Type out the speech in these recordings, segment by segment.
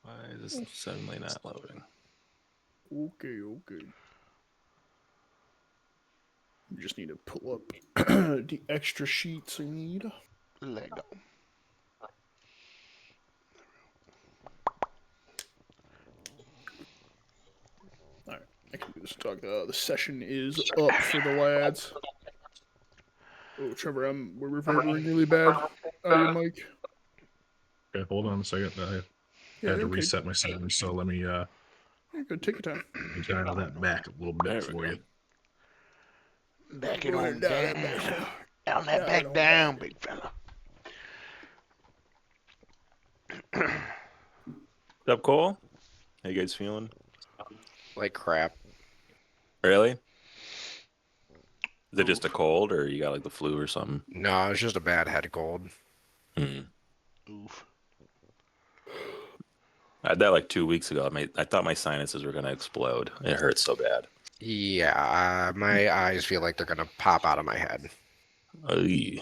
Why is this suddenly not loading? Okay. You just need to pull up the extra sheets I need. Lego. Alright, I can do this talk. The session is up for the lads. Oh, Trevor, we're reverberating really bad out of your mic. Okay, hold on a second. I had to reset my settings, so let me You're good. Take your time. dial that back a little bit for you. Back it Go on ahead, dial down. that back. Down that Dial back it on down, back. big fella. What's up, Cole? How you guys feeling? Like crap. Really? Is it just a cold, or you got like the flu or something? No, it's just a bad head cold. Oof. I had that like 2 weeks ago. I thought my sinuses were gonna explode. It hurts so bad. Yeah, my eyes feel like they're gonna pop out of my head. Ay.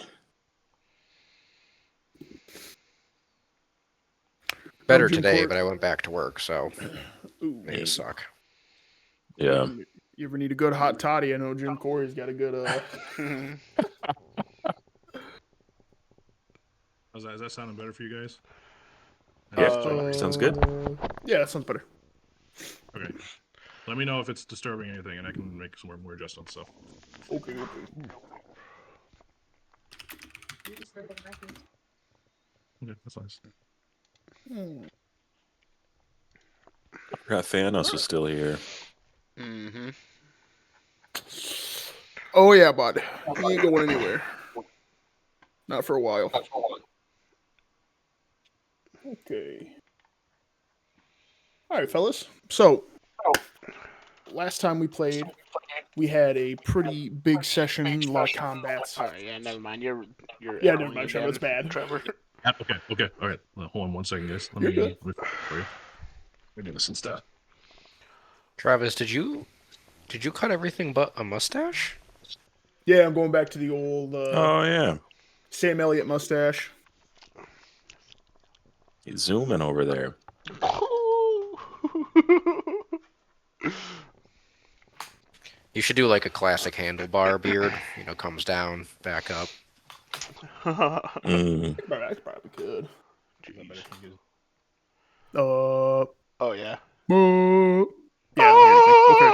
Better Jim today, Court. but I went back to work, so Ooh. they just suck. Yeah. You ever need a good hot toddy? I know Jim Corey's got a good. Is that sounding better for you guys? Yeah, sounds good. Yeah, that sounds better. Okay. Let me know if it's disturbing anything, and I can make some more adjustments. So. Okay. Okay, that's nice. I forgot Thanos was still here. Mm-hmm. Oh yeah, bud. He ain't going anywhere. Not for a while. Okay. All right, fellas. So, last time we played, we had a pretty big session, a lot of combats. All right, yeah, never mind. You're Yeah, never echoing mind, Trevor. again, That's bad. Trevor. Okay. All right. Hold on 1 second, guys. Let You're me good. for you. Let me do this instead. Travis, did you cut everything but a mustache? Yeah, I'm going back to the old Oh yeah, Sam Elliott mustache. he's zooming over there. You should do like a classic handlebar beard. Comes down, back up. Mm. I probably could. Jeez. Oh yeah. Yeah, I don't hear anything. Okay.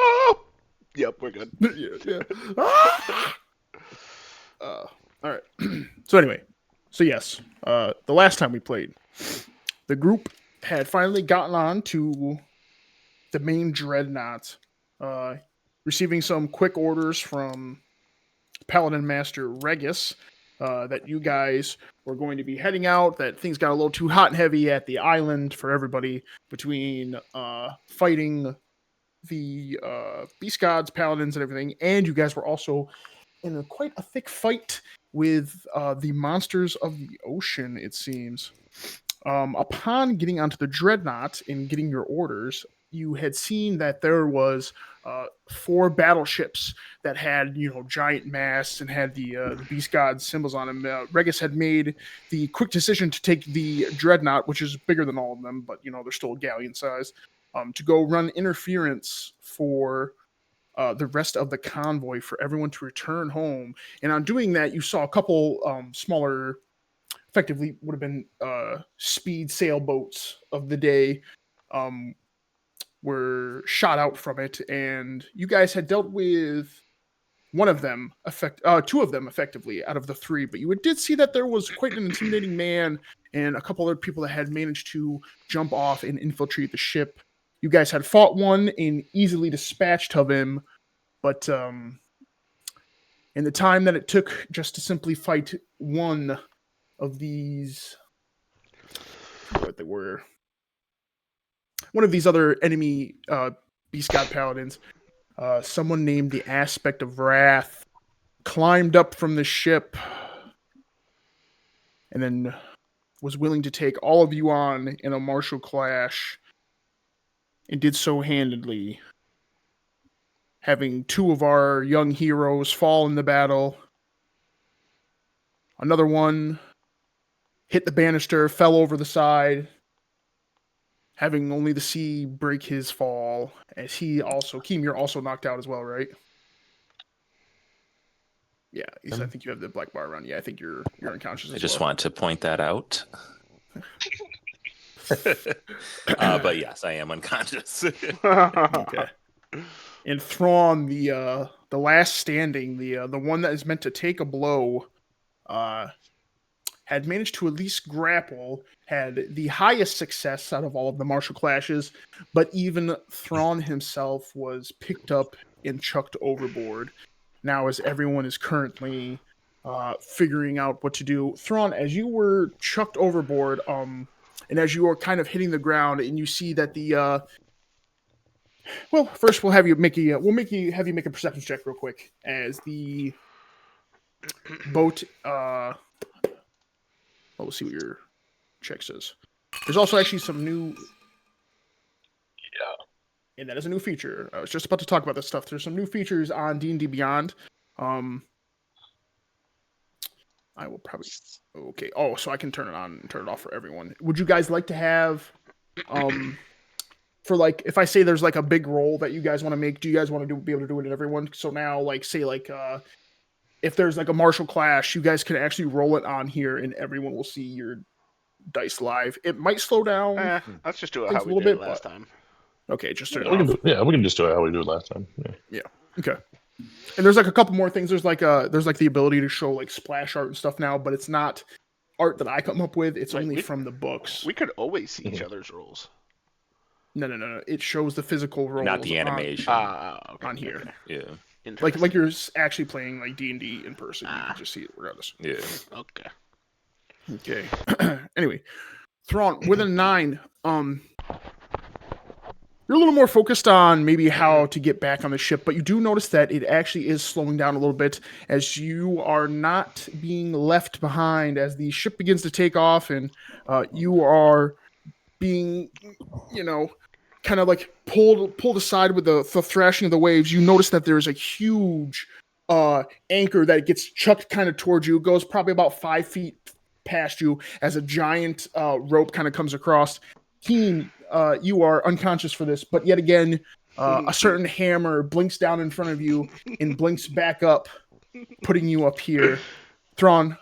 Yep, we're good. Yeah. All right. So anyway, yes, the last time we played, the group had finally gotten on to the main dreadnought, receiving some quick orders from Paladin Master Regis that you guys were going to be heading out, that things got a little too hot and heavy at the island for everybody between fighting the beast gods, paladins, and everything, and you guys were also in quite a thick fight with the monsters of the ocean, it seems. Upon getting onto the dreadnought and getting your orders, you had seen that there was 4 battleships that had giant masts and had the beast god symbols on them. Regis had made the quick decision to take the dreadnought, which is bigger than all of them, but they're still galleon size, to go run interference for the rest of the convoy for everyone to return home. And on doing that, you saw a couple smaller, effectively would have been speed sailboats of the day, were shot out from it, and you guys had dealt with one of them, two of them effectively out of the 3. But you did see that there was quite an intimidating man and a couple other people that had managed to jump off and infiltrate the ship. You guys had fought one and easily dispatched of him, but in the time that it took just to simply fight one of these, I forget what they were, one of these other enemy beast god paladins, someone named the Aspect of Wrath climbed up from the ship and then was willing to take all of you on in a martial clash, and did so handedly, having 2 of our young heroes fall in the battle. Another one hit the banister, fell over the side, having only the sea break his fall. As he also, Keem, you're also knocked out as well, right? Yeah, I think you have the black bar around. Yeah, I think you're unconscious I as just well. want to point that out. But yes, I am unconscious. Okay. And Thrawn, the last standing, the one that is meant to take a blow, had managed to at least grapple, had the highest success out of all of the martial clashes, but even Thrawn himself was picked up and chucked overboard. Now, as everyone is currently figuring out what to do, Thrawn, as you were chucked overboard, and as you are kind of hitting the ground, and you see that the well, first we'll have you make a have you make a perception check real quick as the boat. We'll see what your check says. There's also actually some new. Yeah. And that is a new feature. I was just about to talk about this stuff. There's some new features on D&D Beyond. I will probably. Okay. Oh, so I can turn it on and turn it off for everyone. Would you guys like to have, for like, if I say there's like a big roll that you guys want to make, do you guys want to be able to do it in everyone? So now, like, say like, if there's like a martial clash, you guys can actually roll it on here, and everyone will see your dice live. It might slow down Let's just do it things how a we little did it bit, last but time. okay, just turn We it can off. we can just do it how we did it last time. Yeah. Okay. And there's like a couple more things. There's like the ability to show like splash art and stuff now, but it's not art that I come up with. It's Wait, only we- from the books. We could always see each other's rolls. No. It shows the physical rolls, Not the animation. Okay. on here. Okay. Yeah. Like Interesting. you're actually playing like D&D in person. You can just see it regardless. Yeah. Okay. Okay. Anyway, Thrawn with a 9. You're a little more focused on maybe how to get back on the ship, but you do notice that it actually is slowing down a little bit as you are not being left behind as the ship begins to take off, and you are being, kind of like pulled aside with the thrashing of the waves. You notice that there's a huge anchor that gets chucked kind of towards you. It goes probably about 5 feet past you as a giant rope kind of comes across. Keen, you are unconscious for this, but yet again, a certain hammer blinks down in front of you and blinks back up, putting you up here. Thrawn,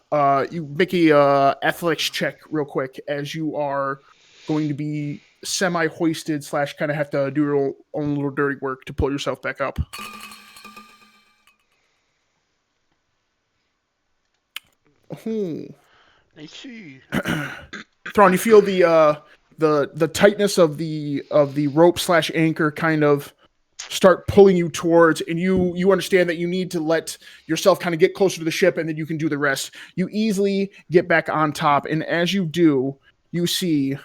you make a athletics check real quick as you are going to be semi-hoisted / kind of have to do your own little dirty work to pull yourself back up. Oh. I see. Thrawn, you feel the tightness of the rope / anchor kind of start pulling you towards, and you understand that you need to let yourself kind of get closer to the ship, and then you can do the rest. You easily get back on top, and as you do, you see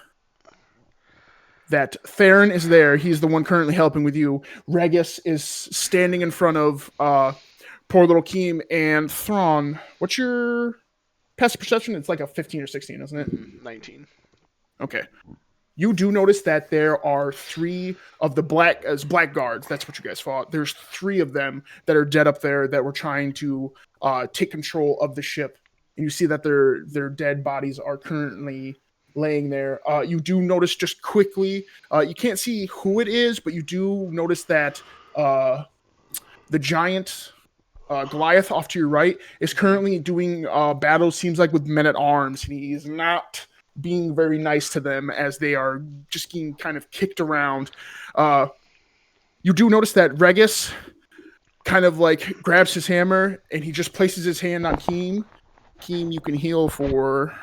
that Theron is there. He's the one currently helping with you. Regis is standing in front of poor little Keem, and Thrawn. What's your passive perception? It's like a 15 or 16, isn't it? 19. Okay. You do notice that there are 3 of the blackguards. That's what you guys fought. There's 3 of them that are dead up there that were trying to take control of the ship. And you see that their dead bodies are currently laying there. You do notice just quickly, you can't see who it is, but you do notice that the giant Goliath off to your right is currently doing battle, seems like with men at arms, and he is not being very nice to them as they are just getting kind of kicked around. You do notice that Regis kind of like grabs his hammer and he just places his hand on Keem. Keem, you can heal for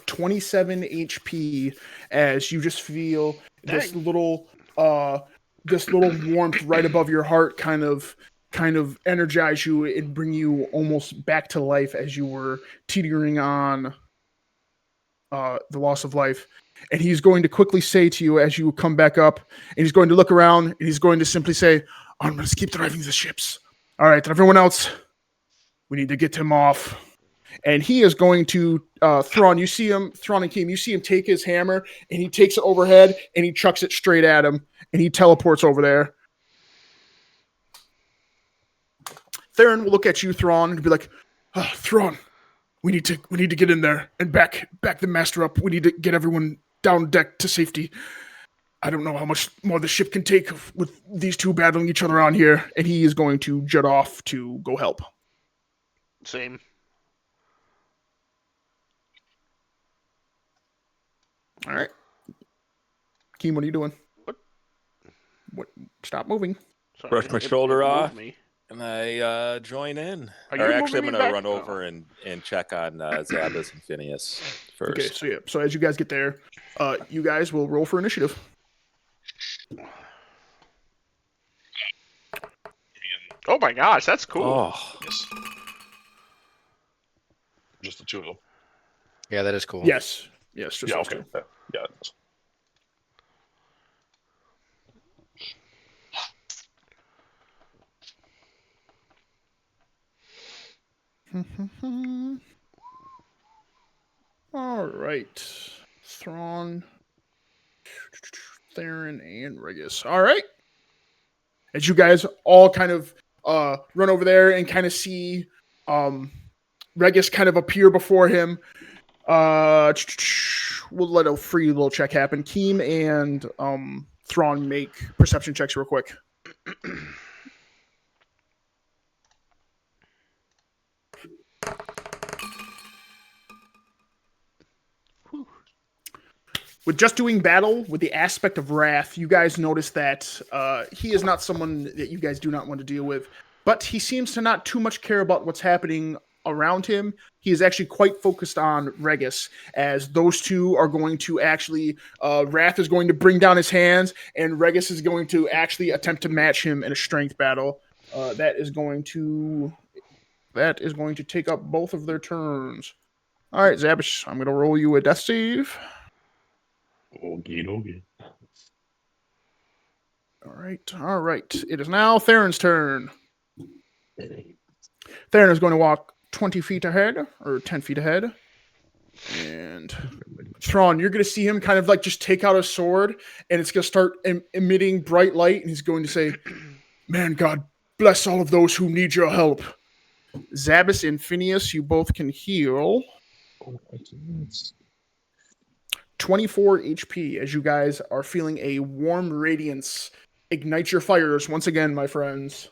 27 HP as you just feel this little warmth right above your heart kind of energize you and bring you almost back to life as you were teetering on the loss of life. And he's going to quickly say to you as you come back up, and he's going to look around and he's going to simply say, let's keep driving the ships. All right, everyone else, we need to get him off. And he is going to Thrawn. You see him, Thrawn and Keem. You see him take his hammer and he takes it overhead and he chucks it straight at him and he teleports over there. Theron will look at you, Thrawn, and be like, Thrawn, We need to get in there and back the master up. We need to get everyone down deck to safety. I don't know how much more the ship can take with these two battling each other on here. And he is going to jet off to go help. Same. All right. Keem, what are you doing? What? Stop moving. Sorry, Brush my it shoulder moved off. Me. And I join in. Are Or you actually, I'm moving going me to back? run over and check on Zabas and Phineas first. Okay, so yeah. So as you guys get there, you guys will roll for initiative. Oh my gosh, that's cool. Oh, Yes. Just the two of them. Yeah, that is cool. Yes. Yes, just Yeah, those okay. two. Yeah. All right. Thrawn, Theron, and Regis. All right. As you guys all kind of run over there and kind of see Regis kind of appear before him, we'll let a free little check happen. Keem and Thrawn make perception checks real quick. With just doing battle with the aspect of wrath, you guys notice that he is not someone that you guys do not want to deal with, but he seems to not too much care about what's happening around him. He is actually quite focused on Regis, as those two are going to actually, Wrath is going to bring down his hands, and Regis is going to actually attempt to match him in a strength battle. That is going to take up both of their turns. All right, Zabish, I'm going to roll you a death save. Okie. All right. It is now Theron's turn. Theron is going to walk 20 feet ahead, or 10 feet ahead. And Thrawn, you're going to see him kind of like just take out a sword, and it's going to start emitting bright light, and he's going to say, "Man, God bless all of those who need your help." Zabas and Phineas, you both can heal 24 HP as you guys are feeling a warm radiance ignite your fires once again, my friends.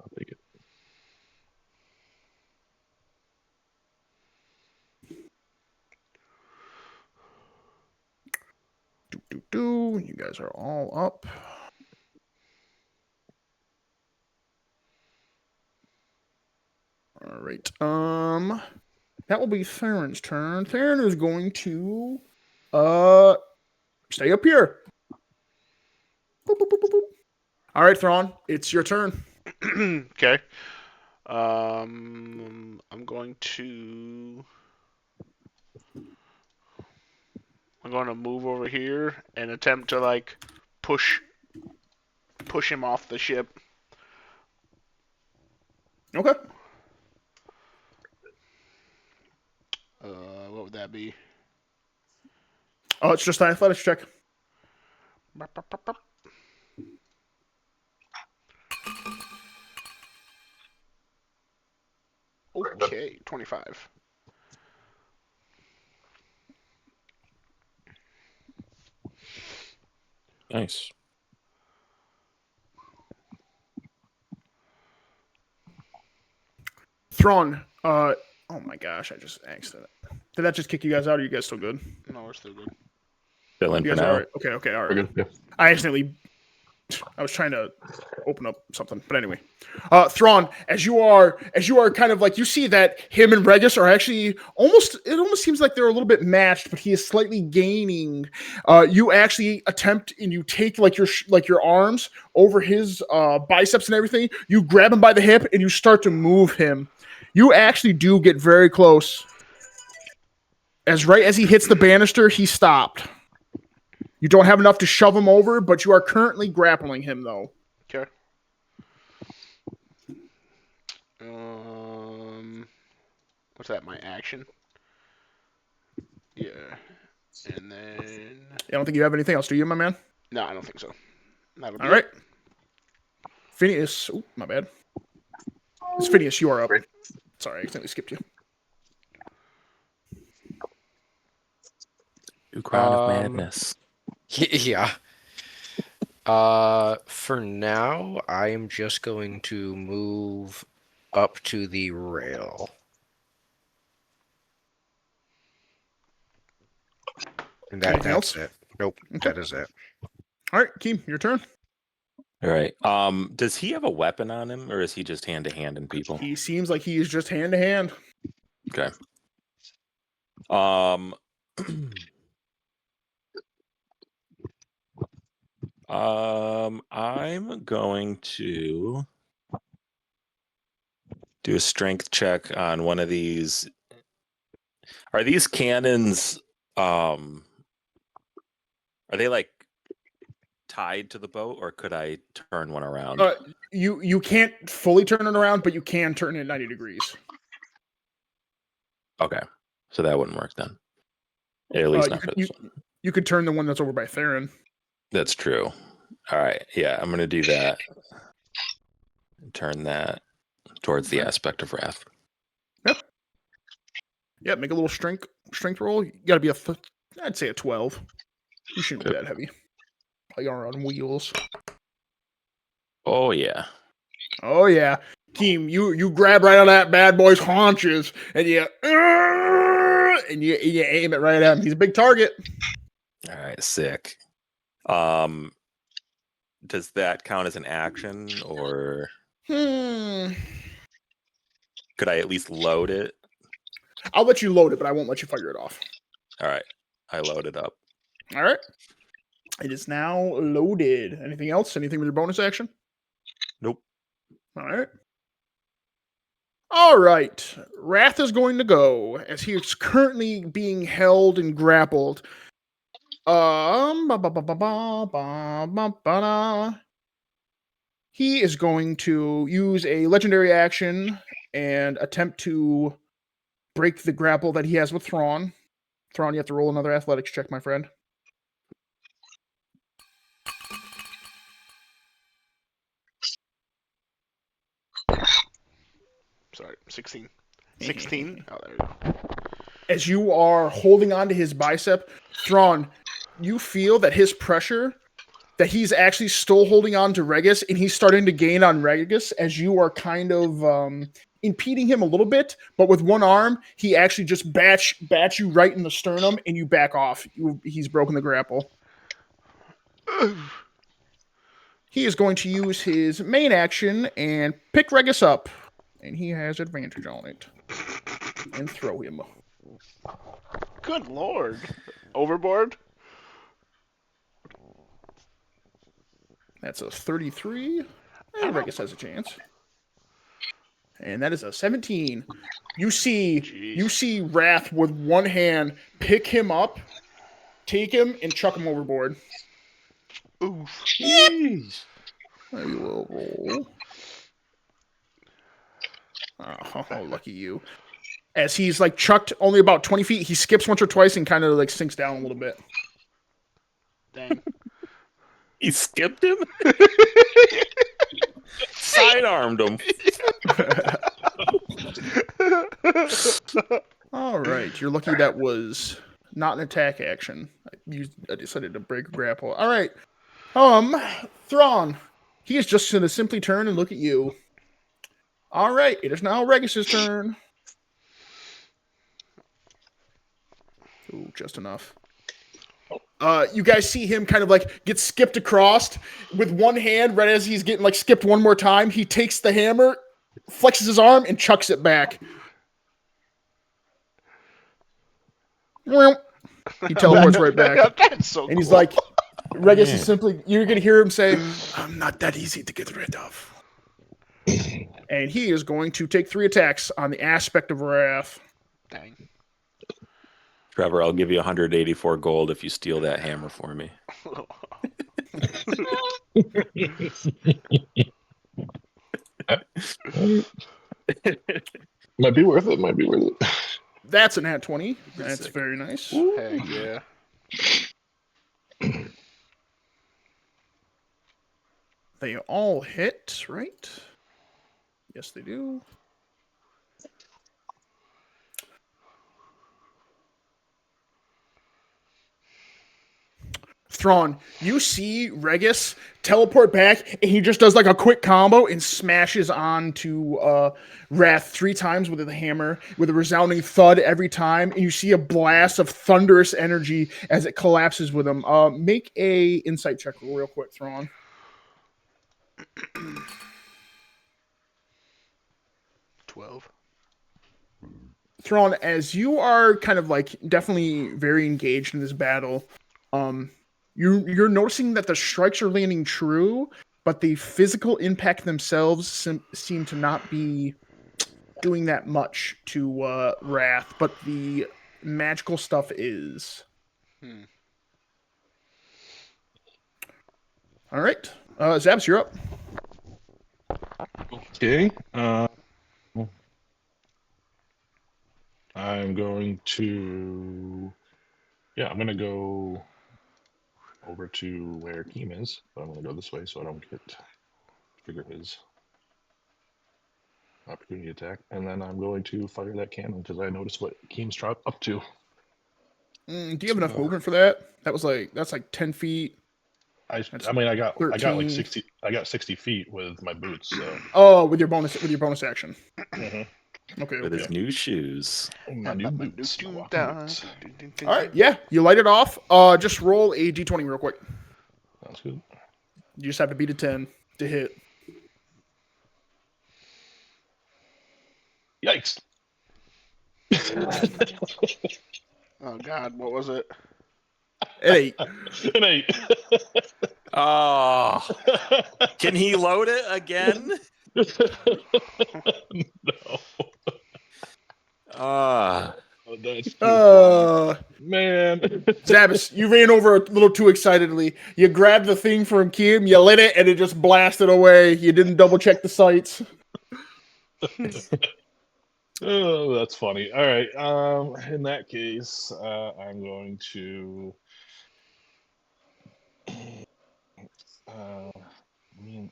I'll take it. You guys are all up. All right. That will be Theron's turn. Theron is going to stay up here. Boop, boop, boop, boop, boop. All right, Thrawn, it's your turn. Okay. I'm going to. I'm going to move over here and attempt to like push him off the ship. Okay. What would that be? Oh, it's just an athletics check. Okay, 25. nice. Thrawn, oh my gosh, I just accident. Did that just kick you guys out? Or are you guys still good? No, we're still good. Fill in You for guys are now. all right? Okay, all We're right. good. Yeah. I was trying to open up something, but anyway, Thrawn, as you are kind of like, you see that him and Regis are actually it almost seems like they're a little bit matched, but he is slightly gaining. You actually attempt and you take like your arms over his biceps and everything. You grab him by the hip and you start to move him. You actually do get very close. Right as he hits the banister, he stopped. You don't have enough to shove him over, but you are currently grappling him, though. Okay. What's that? My action? Yeah. And then. I don't think you have anything else, do you, my man? No, I don't think so. That'll be All right. it. Phineas. Oh, my bad. It's Phineas. You are up. Great. Sorry, I accidentally skipped you. New Crown of Um, Madness. Yeah. For now, I am just going to move up to the rail. And Anything that's else? it. Nope, Okay. that is it. All right, Keem, your turn. All right. Does he have a weapon on him, or is he just hand to hand in people? He seems like he is just hand to hand. Okay. Um. I'm going to do a strength check on one of these. Are these cannons? Are they like tied to the boat, or could I turn one around? You can't fully turn it around, but you can turn it 90 degrees. Okay, so that wouldn't work then. At least not for this one. You could turn the one that's over by Theron. That's true. All right, yeah, I'm gonna do that. Turn that towards the aspect of wrath. Yeah, make a little strength roll. You got to be I'd say a 12. You shouldn't be Yep. that heavy. Like you're on wheels. Oh yeah. Oh yeah, Keem, you grab right on that bad boy's haunches and you aim it right at him. He's a big target. All right, sick. Does that count as an action, or Hmm. could I at least load it? I'll let you load it, but I won't let you fire it off. All right, I load it up. All right. It is now loaded. Anything else? Anything with your bonus action? Nope. All right. All right. Wrath is going to go as he is currently being held and grappled. He is going to use a legendary action and attempt to break the grapple that he has with Thrawn. Thrawn, you have to roll another athletics check, my friend. Sorry, 16. 16? Oh, there we go. As you are holding onto his bicep, Thrawn, you feel that his pressure, that he's actually still holding on to Regis, and he's starting to gain on Regis as you are kind of impeding him a little bit, but with one arm, he actually just bats you right in the sternum, and you back off. He's broken the grapple. He is going to use his main action and pick Regis up, and he has advantage on it, and throw him. Good lord. Overboard? That's a 33, and Regis has a chance. And that is a 17. You see Wrath with one hand pick him up, take him, and chuck him overboard. Oof. Jeez. I will roll. Oh, lucky you. As he's like chucked only about 20 feet, he skips once or twice and kind of like sinks down a little bit. Dang. He skipped him. Sidearmed him. All right, you're lucky that was not an attack action. I decided to break a grapple. All right, Thrawn. He is just going to simply turn and look at you. All right, it is now Regis's turn. Ooh, just enough. You guys see him kind of like get skipped across with one hand right as he's getting like skipped one more time. He takes the hammer, flexes his arm, and chucks it back. He teleports right back. That's so And he's cool. like, Regis is Man. simply, you're going to hear him say, I'm not that easy to get rid of. And he is going to take 3 attacks on the aspect of Wrath. Dang. Trevor, I'll give you 184 gold if you steal that hammer for me. Might be worth it. Might be worth it. That's an at 20. That's sick. very nice. Heck yeah. They all hit, right? Yes, they do. Thrawn, you see Regis teleport back, and he just does like a quick combo and smashes onto Wrath 3 times with the hammer, with a resounding thud every time, and you see a blast of thunderous energy as it collapses with him. Make a insight check real quick, Thrawn. 12. Thrawn, as you are kind of like definitely very engaged in this battle, you're noticing that the strikes are landing true, but the physical impact themselves seem to not be doing that much to Wrath, but the magical stuff is. Hmm. All right, Zabs, you're up. Okay. I'm going to. Yeah, I'm going to go over to where Keem is, but I'm going to go this way so I don't trigger his opportunity attack. And then I'm going to fire that cannon because I noticed what Keem's up to. Do you have enough movement for that? That's like 10 feet. I That's mean, I got like 13. 60. I got 60 feet with my boots. So. Oh, with your bonus action. Mhm. Okay, With okay. his new shoes. My new boots. My walking boots. All right, yeah, you light it off. Just roll a d20 real quick. Sounds good. You just have to beat a 10 to hit. Yikes! Oh God, what was it? An 8. An 8. Oh, can he load it again? No. Ah, Oh, that's too funny. Man. Zabas, you ran over a little too excitedly. You grabbed the thing from Kim, you lit it, and it just blasted away. You didn't double check the sights. Oh, that's funny. All right. In that case, I'm going to. I mean,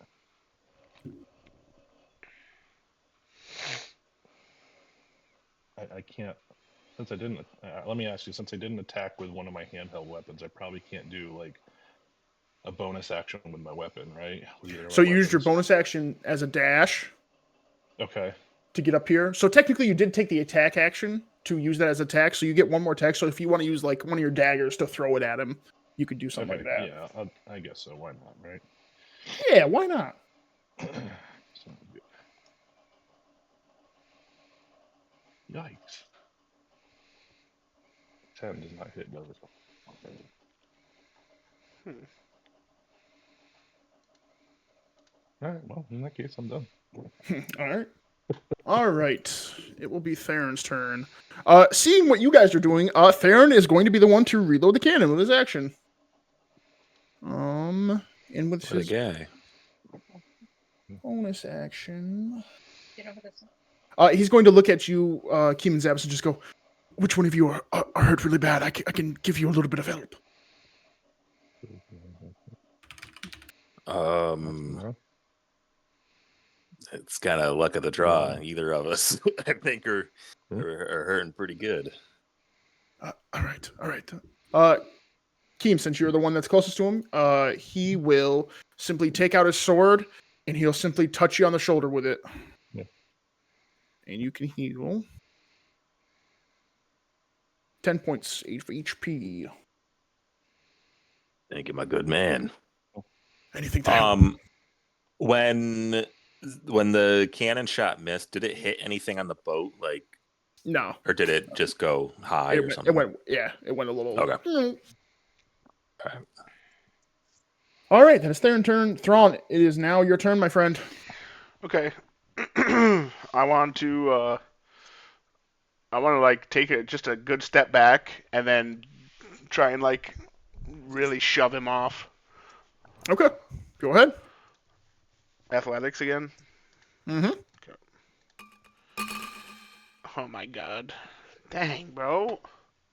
I can't. Since I didn't. Let me ask you. Since I didn't attack with one of my handheld weapons, I probably can't do like a bonus action with my weapon, right? With either of So my you used your weapons. bonus action as a dash Okay. to get up here. So technically, you did take the attack action to use that as attack. So you get one more attack. So if you want to use like one of your daggers to throw it at him, you could do something Okay. like that. Yeah. I guess so. Why not? Right. Yeah, why not? So, yikes. 10 does not hit, does it? Okay. All right. Well, in that case, I'm done. All right. All right. It will be Theron's turn. Seeing what you guys are doing, Theron is going to be the one to reload the cannon with his action. And with what a his guy. bonus action, he's going to look at you, Keem and Zabas, and just go, "Which one of you are hurt really bad? I can give you a little bit of help." It's kind of luck of the draw. Either of us, I think, are hurting pretty good. All right. Keem, since you're the one that's closest to him, he will simply take out his sword and he'll simply touch you on the shoulder with it. Yeah. And you can heal 10 points for HP. Thank you, my good man. Anything to help. When the cannon shot missed, did it hit anything on the boat, like, No. or did it just go high or something? It went a little. Okay. Mm. All right. All right, then it's their turn. Thrawn, it is now your turn, my friend. Okay. I want to like take just a good step back and then try and like really shove him off. Okay, go ahead. Athletics again. Mm-hmm. Okay. Oh my God. Dang, bro.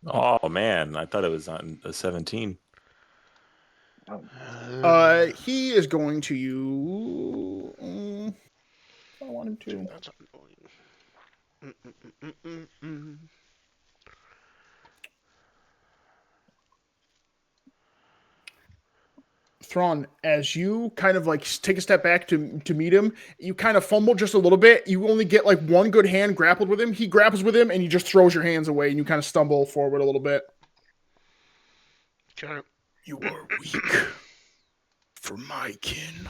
Oh man, I thought it was on a 17. He is going to you. I want him to. That's annoying. Thrawn, as you kind of like take a step back to meet him, you kind of fumble just a little bit. You only get like one good hand grappled with him. He grapples with him, and he just throws your hands away, and you kind of stumble forward a little bit. Okay. You are weak. For my kin,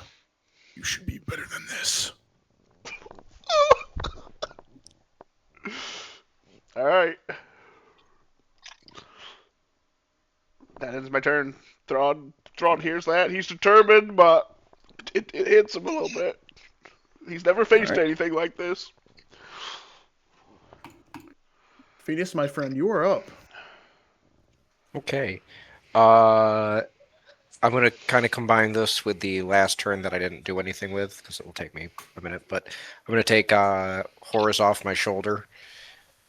you should be better than this. All right. That ends my turn. Thrawn hears that. He's determined, but it hits him a little bit. He's never faced anything like this. Phineas, my friend, you are up. Okay. I'm going to kind of combine this with the last turn that I didn't do anything with, because it will take me a minute. But I'm going to take Horus off my shoulder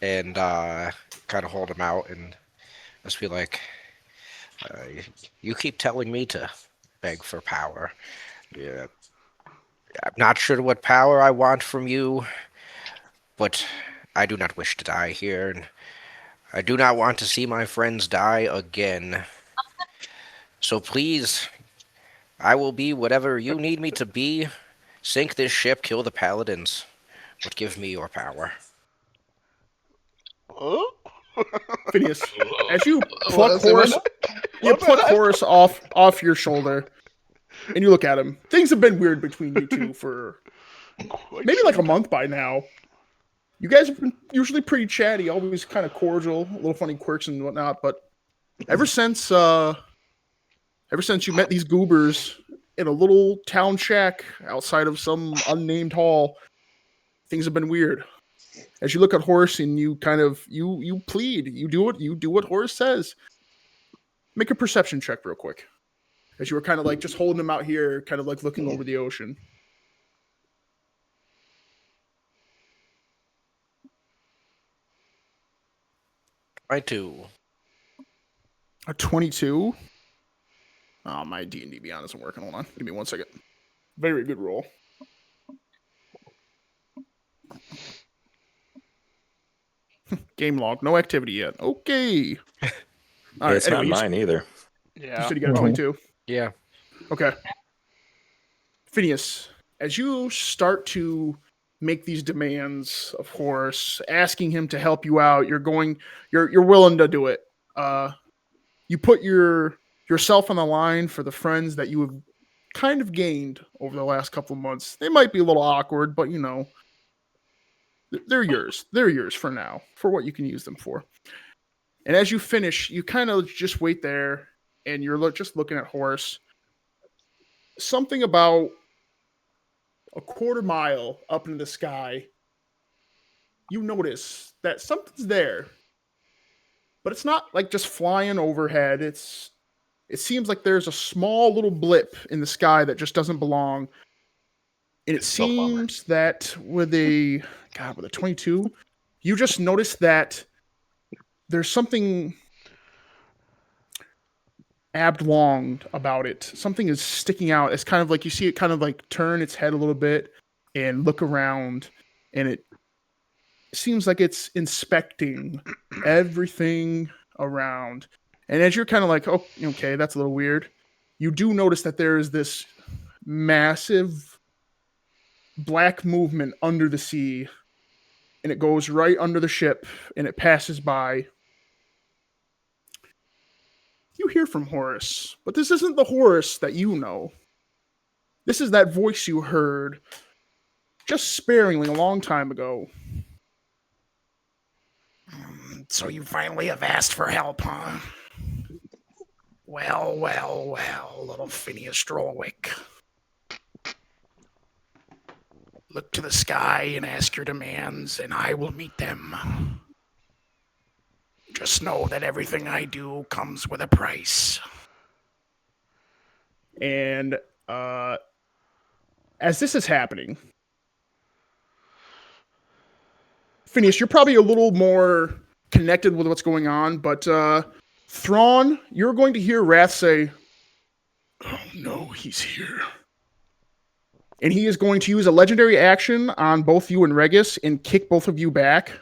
and kind of hold him out and just be like, you keep telling me to beg for power. Yeah. I'm not sure what power I want from you, but I do not wish to die here, and I do not want to see my friends die again. So please, I will be whatever you need me to be. Sink this ship, kill the paladins, but give me your power. Huh? Phineas, as you pluck Horus off your shoulder, and you look at him. Things have been weird between you two for maybe like a month by now. You guys have been usually pretty chatty, always kind of cordial, little funny quirks and whatnot. But ever since you met these goobers in a little town shack outside of some unnamed hall, things have been weird. As you look at Horus and you kind of you plead, you do what Horus says. Make a perception check real quick. As you were kind of like just holding him out here, kind of like looking over the ocean. I do. A 22. Oh, my D&D Beyond isn't working. Hold on. Give me 1 second. Very good roll. Game log. No activity yet. Okay. All right. It's not mine either. You Yeah. said you got a 22? Yeah. Okay. Phineas, as you start to make these demands of Horus, asking him to help you out, you're willing to do it. You put yourself on the line for the friends that you have kind of gained over the last couple of months. They might be a little awkward, but they're yours. They're yours for now, for what you can use them for. And as you finish, you kind of just wait there, and you're just looking at Horus. Something about a quarter mile up in the sky, you notice that something's there. But it's not like just flying overhead. It seems like there's a small little blip in the sky that just doesn't belong. And it seems that with a 22, you just notice that there's something oblonged about it. Something is sticking out. It's kind of like you see it kind of like turn its head a little bit and look around, and it seems like it's inspecting everything around. And as you're kind of like, oh, okay, that's a little weird, you do notice that there is this massive black movement under the sea, and it goes right under the ship, and it passes by. You hear from Horus, but this isn't the Horus that you know. This is that voice you heard just sparingly a long time ago. So you finally have asked for help, huh? Well, little Phineas Drolwick. Look to the sky and ask your demands, and I will meet them. Just know that everything I do comes with a price. And as this is happening, Phineas, you're probably a little more connected with what's going on, but Thrawn, you're going to hear Wrath say, "Oh no, he's here." And he is going to use a legendary action on both you and Regis and kick both of you back.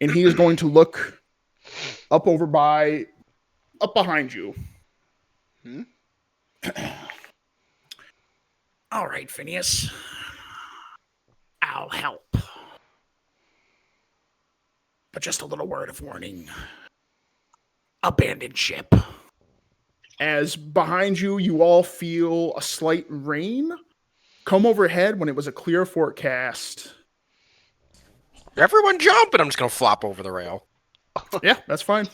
And he is going to look up behind you. All right, Phineas. I'll help. But just a little word of warning. Abandoned ship. As behind you, you all feel a slight rain come overhead when it was a clear forecast. Everyone jump, and I'm just gonna flop over the rail. Yeah, that's fine.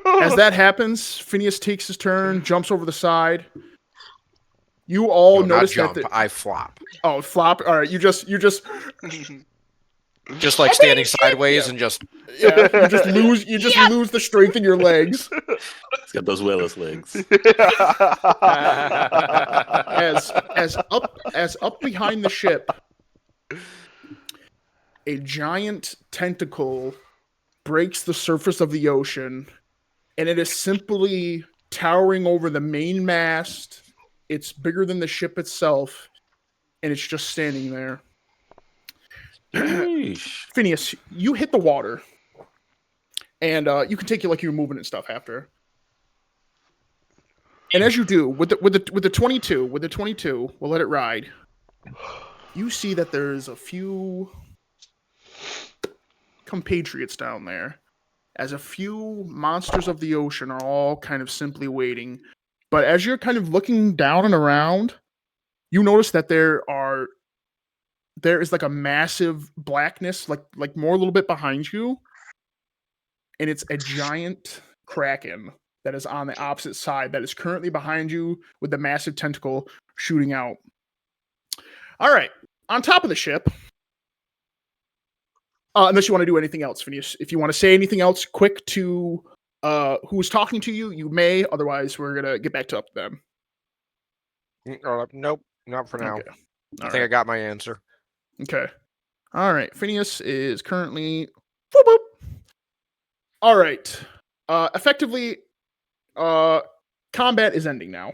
As that happens, Phineas takes his turn, jumps over the side. You all No, not notice jump. that I flop. oh, flop. All right, you just Just like standing sideways and just. yeah, you just lose the strength in your legs. He's got those Willis legs. As up behind the ship, a giant tentacle breaks the surface of the ocean, and it is simply towering over the main mast. It's bigger than the ship itself, and it's just standing there. Yeesh. Phineas, you hit the water, and you can take your movement and stuff after. And as you do, with the 22, we'll let it ride. You see that there's a few compatriots down there, as a few monsters of the ocean are all kind of simply waiting. But as you're kind of looking down and around, you notice that there is like a massive blackness, like more a little bit behind you, and it's a giant kraken that is on the opposite side that is currently behind you with the massive tentacle shooting out. All right, on top of the ship. Unless you want to do anything else, Phineas. If you want to say anything else quick to who's talking to you, you may. Otherwise, we're gonna get back to up to them. Nope, not for now. Okay. I think I got my answer. Okay. All right. Phineas is currently. Boop, boop. All right. Effectively, combat is ending now.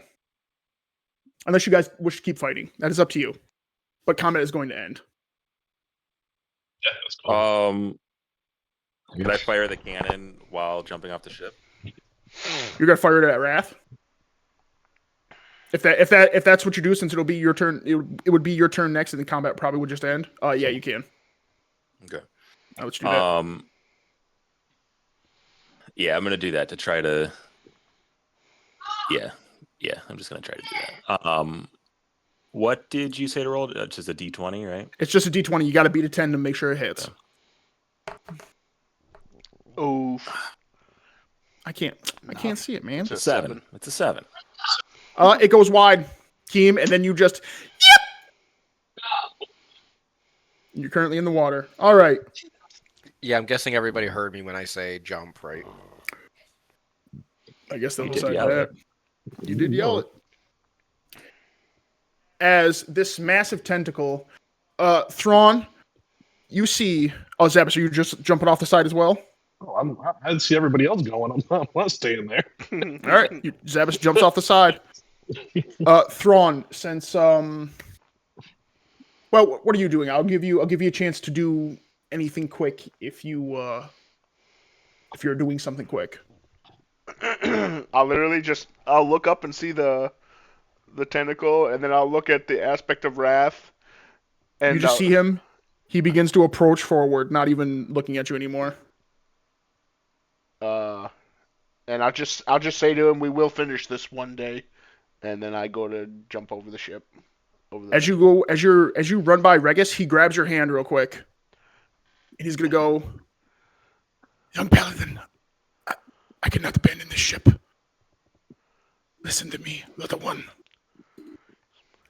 Unless you guys wish to keep fighting, that is up to you. But combat is going to end. Yeah, that's cool. Could I fire the cannon while jumping off the ship? You're gonna fire it at Wrath. If that's what you do, since it'll be your turn, it would be your turn next, and the combat probably would just end. Yeah, you can. Okay. I'll let you do that. Yeah, I'm gonna do that to try to. Yeah, I'm just gonna try to do that. What did you say to roll? Just a D20, right? It's just a D20. You got to beat a 10 to make sure it hits. Oh, I can't see it, man. It's a 7. It's a 7. It goes wide, Keem, and then you just. Yep. You're currently in the water. All right. Yeah, I'm guessing everybody heard me when I say jump, right? I guess they'll You did decide yell that. You did yell it. As this massive tentacle, Thrawn, you see. Oh, Zabbis, are you just jumping off the side as well? Oh, I see everybody else going. I'm not staying there. All right, Zabbis jumps off the side. Thrawn, since well, what are you doing? I'll give you a chance to do anything quick if you're doing something quick. I'll look up and see the tentacle, and then I'll look at the aspect of Wrath. And you just see him. He begins to approach forward, not even looking at you anymore. And I'll just say to him, "We will finish this one day." And then I go to jump over the ship. As you run by Regis, he grabs your hand real quick, and he's gonna go. Young Paladin, I cannot abandon this ship. Listen to me, little one.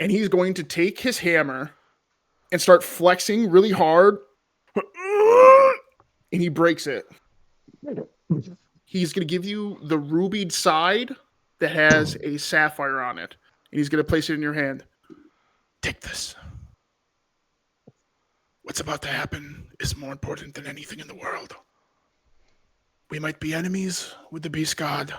And he's going to take his hammer and start flexing really hard. And he breaks it. He's going to give you the rubied side that has a sapphire on it. And he's going to place it in your hand. Take this. What's about to happen is more important than anything in the world. We might be enemies with the Beast God,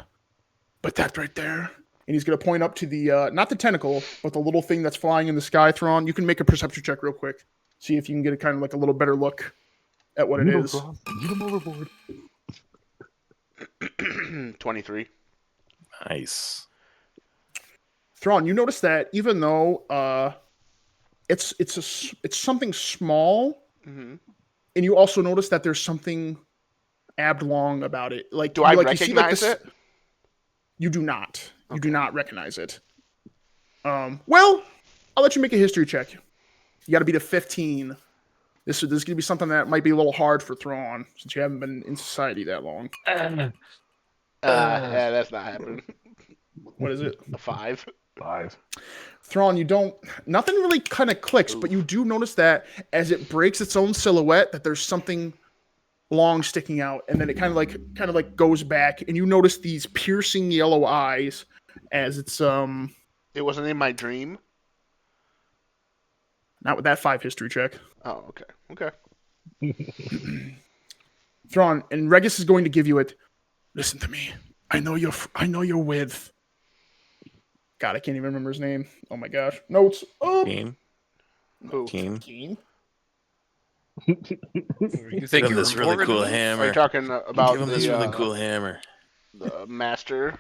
but that right there. And he's going to point up to the, not the tentacle, but the little thing that's flying in the sky, Thrawn. You can make a perception check real quick. See if you can get a kind of like a little better look at what it is. Get him overboard. 23. Nice. Thrawn, you notice that even though it's something small, Hmm. and you also notice that there's something oblong about it. Do I you see like recognize this. it? You do not. You do Okay. not recognize it. Well, I'll let you make a history check. You got to beat a 15. This is going to be something that might be a little hard for Thrawn since you haven't been in society that long. Yeah, that's not happening. What is it? A 5. 5. Thrawn, you don't. Nothing really kind of clicks, but you do notice that as it breaks its own silhouette, that there's something long sticking out, and then it kind of like goes back, and you notice these piercing yellow eyes as it's It wasn't in my dream. not with that 5 history check. Oh, okay. Okay. Thrawn, and Regis is going to give you it. Listen to me. I know you're with. God, I can't even remember his name. Oh my gosh. Notes. Oh. Keen. Who? Keen. Keen. You Give think him you're this really important cool to me? Are hammer. you talking about Give him the this really cool hammer. the master?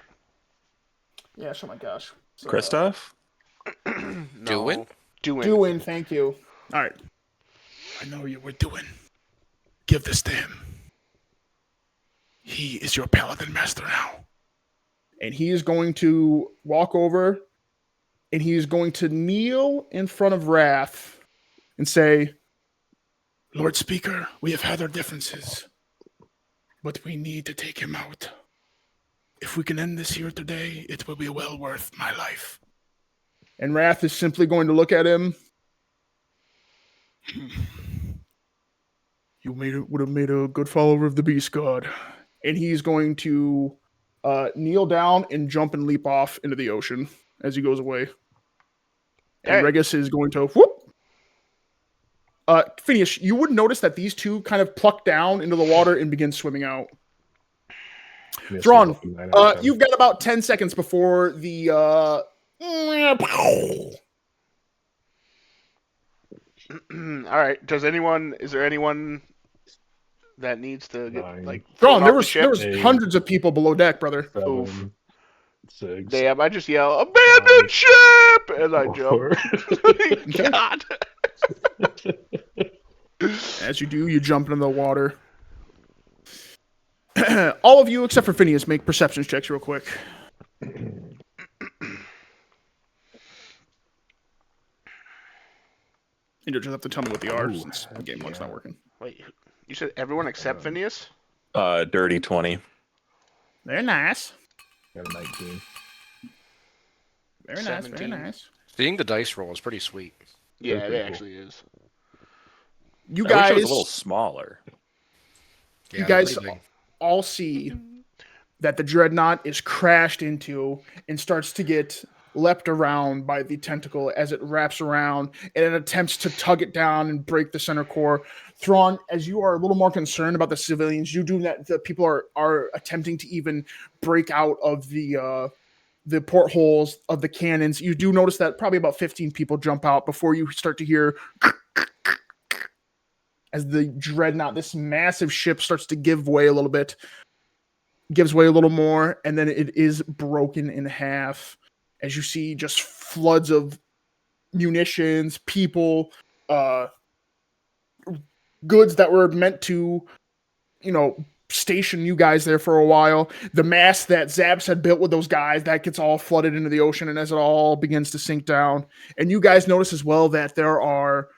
Yes. Oh my gosh. Christoph? No. Doing? Doing. Thank you. All right. I know you were doing. Give this to him. He is your paladin master now. And he is going to walk over, and he is going to kneel in front of Wrath and say, Lord Speaker, we have had our differences, but we need to take him out. If we can end this here today, it will be well worth my life. and Wrath is simply going to look at him. You would have made a good follower of the Beast God. And he's going to kneel down and jump and leap off into the ocean as he goes away. And Hey. Regis is going to whoop. Phineas, you would notice that these two kind of pluck down into the water and begin swimming out. Thrawn, you've got about 10 seconds before the All right. Is there anyone that needs to get 9, like Thrawn, thrown there off the was ship? hundreds of people below deck, brother. 7, 6. Damn! I just yell, "Abandon ship!" and I jump. 4. God. As you do, you jump into the water. All of you, except for Phineas, make perception checks real quick. You just have to tell me what they are Ooh, since the game log's not working. Wait, you said everyone except Phineas? Dirty 20. Very nice. Got a 19. Very nice. 17. Very nice. Seeing the dice roll is pretty sweet. Yeah, That's it pretty cool. actually is. You I wish it guys, was a little smaller. Yeah, you they're guys pretty big. all see that the dreadnought is crashed into and starts to get leapt around by the tentacle as it wraps around and it attempts to tug it down and break the center core. Thrawn, as you are a little more concerned about the civilians, you do that. The people are attempting to even break out of the portholes of the cannons. You do notice that probably about 15 people jump out before you start to hear as the dreadnought, this massive ship, starts to give way a little bit, gives way a little more, and then it is broken in half as you see just floods of munitions, people, goods that were meant to, station you guys there for a while. The mast that Zaps had built with those guys, that gets all flooded into the ocean, and as it all begins to sink down. And you guys notice as well that there are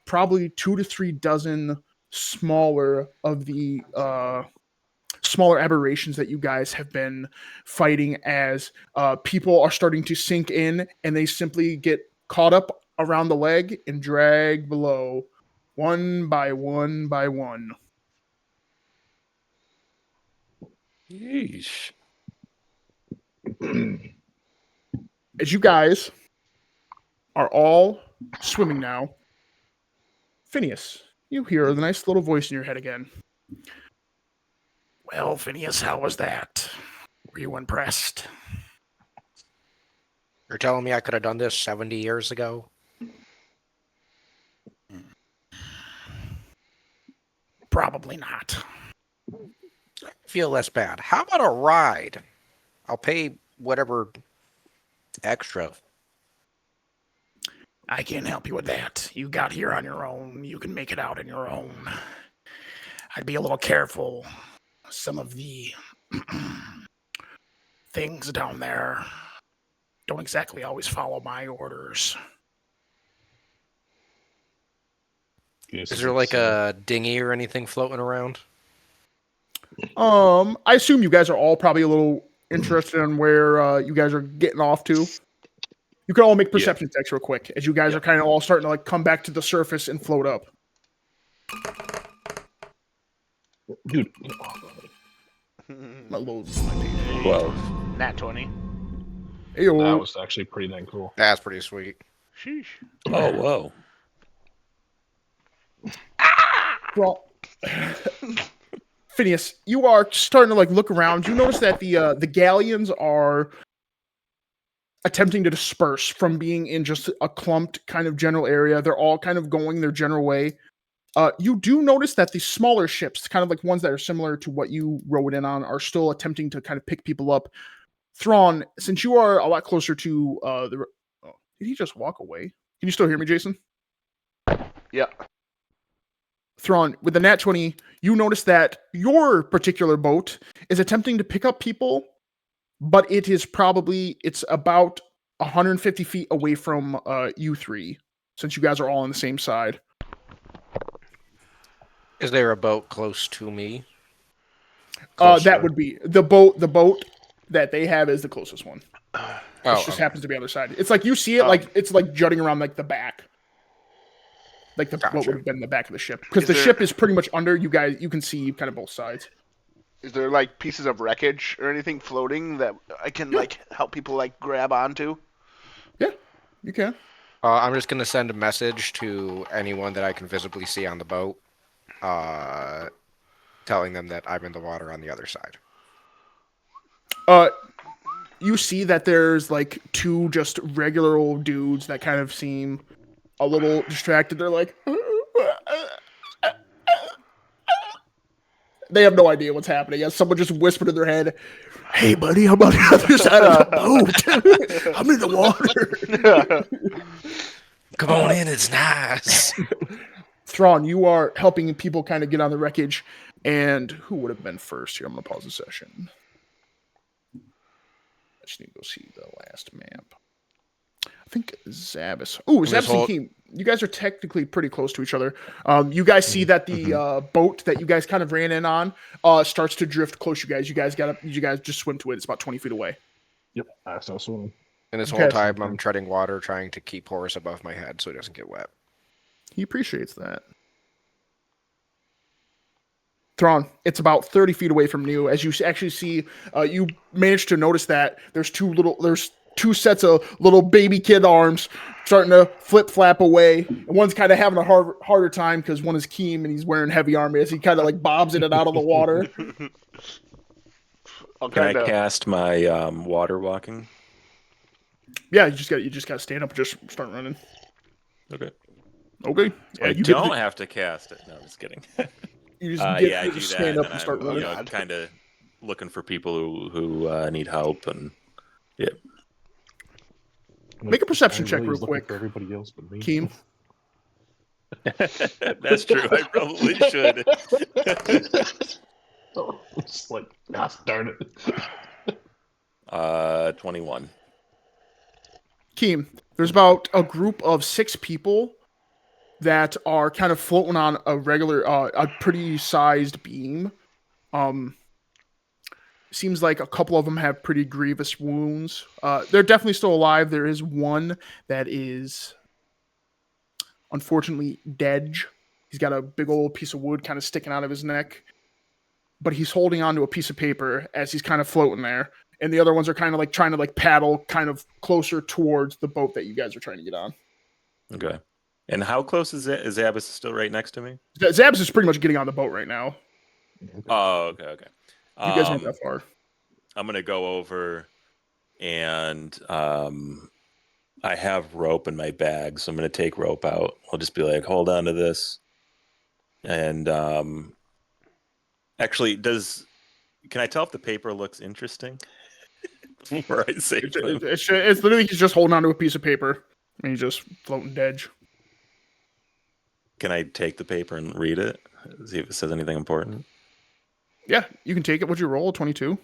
probably 2 to 3 dozen smaller of the smaller aberrations that you guys have been fighting as people are starting to sink in and they simply get caught up around the leg and dragged below one by one by one. Yeesh. As you guys are all swimming now, Phineas, you hear the nice little voice in your head again. Well, Phineas, how was that? Were you impressed? You're telling me I could have done this 70 years ago? Probably not. I feel less bad. How about a ride? I'll pay whatever extra I can't help you with that. You got here on your own. You can make it out on your own. I'd be a little careful. Some of the things down there don't exactly always follow my orders. Is there like a dinghy or anything floating around? I assume you guys are all probably a little interested in where you guys are getting off to. You can all make perception checks real quick as you guys are kind of all starting to like come back to the surface and float up. Dude. My load my page. 12. Nat 20. Ayo. That was actually pretty dang cool. That's pretty sweet. Sheesh. Oh, whoa. Well, Phineas, you are starting to like look around. You notice that the galleons are attempting to disperse from being in just a clumped kind of general area. They're all kind of going their general way. You do notice that the smaller ships, kind of like ones that are similar to what you rode in on, are still attempting to kind of pick people up. Thrawn, since you are a lot closer to the... Oh, did he just walk away? Can you still hear me, Jason? Yeah. Thrawn, with the Nat 20, you notice that your particular boat is attempting to pick up people, but it's about 150 feet away from you three, since you guys are all on the same side. Is there a boat close to me? That would be the boat. The boat that they have is the closest one. Oh, It just happens to be on the other side. It's like you see it, like it's like jutting around like the back, like what would have been the back of the ship, because the ship is pretty much under you guys. You can see kind of both sides. Is there like pieces of wreckage or anything floating that I can like help people like grab onto? Yeah, you can. I'm just gonna send a message to anyone that I can visibly see on the boat, telling them that I'm in the water on the other side. You see that there's like two just regular old dudes that kind of seem a little distracted. They're like, they have no idea what's happening. As someone just whispered in their head, "Hey, buddy, I'm on the other side of the boat. I'm in the water." Come on in, it's nice. Thrawn, you are helping people kind of get on the wreckage. And who would have been first here? I'm going to pause the session. I just need to go see the last map. I think Zabas. Oh, Zabas and Keem. You guys are technically pretty close to each other. You guys see that the boat that you guys kind of ran in on starts to drift close. You guys just swim to it. It's about 20 feet away. Yep, I saw swimming. And this whole time, I'm treading water, trying to keep Horus above my head so he doesn't get wet. He appreciates that. Thrawn, it's about 30 feet away from you. As you actually see, you manage to notice that there's two sets of little baby kid arms starting to flip flap away. And one's kind of having a harder time because one is Keem and he's wearing heavy armor as he kind of like bobs in and out of the water. Can I cast my water walking? Yeah, you just got to stand up and just start running. Okay. Yeah, I don't have to cast it. No, I'm just kidding. You just I do stand that, up and start running. Kind of looking for people who need help, and yeah. Make a perception check real quick. For everybody else but me. Keem. That's true. I probably should. It's like, gosh darn it. 21. Keem, there's about a group of 6 people that are kind of floating on a pretty sized beam. Seems like a couple of them have pretty grievous wounds. They're definitely still alive. There is one that is unfortunately dead. He's got a big old piece of wood kind of sticking out of his neck, but he's holding onto a piece of paper as he's kind of floating there. And the other ones are kind of like trying to like paddle kind of closer towards the boat that you guys are trying to get on. Okay. And how close is it? Is Zabas still right next to me? Zabas is pretty much getting on the boat right now. Oh, okay. You guys aren't that far. I'm going to go over and I have rope in my bag, so I'm going to take rope out. I'll just be like, hold on to this. And actually, can I tell if the paper looks interesting? Before I say it's literally he's just holding onto a piece of paper. And he's just floating dead. Can I take the paper and read it? See if it says anything important. Yeah, you can take it. What'd you roll? 22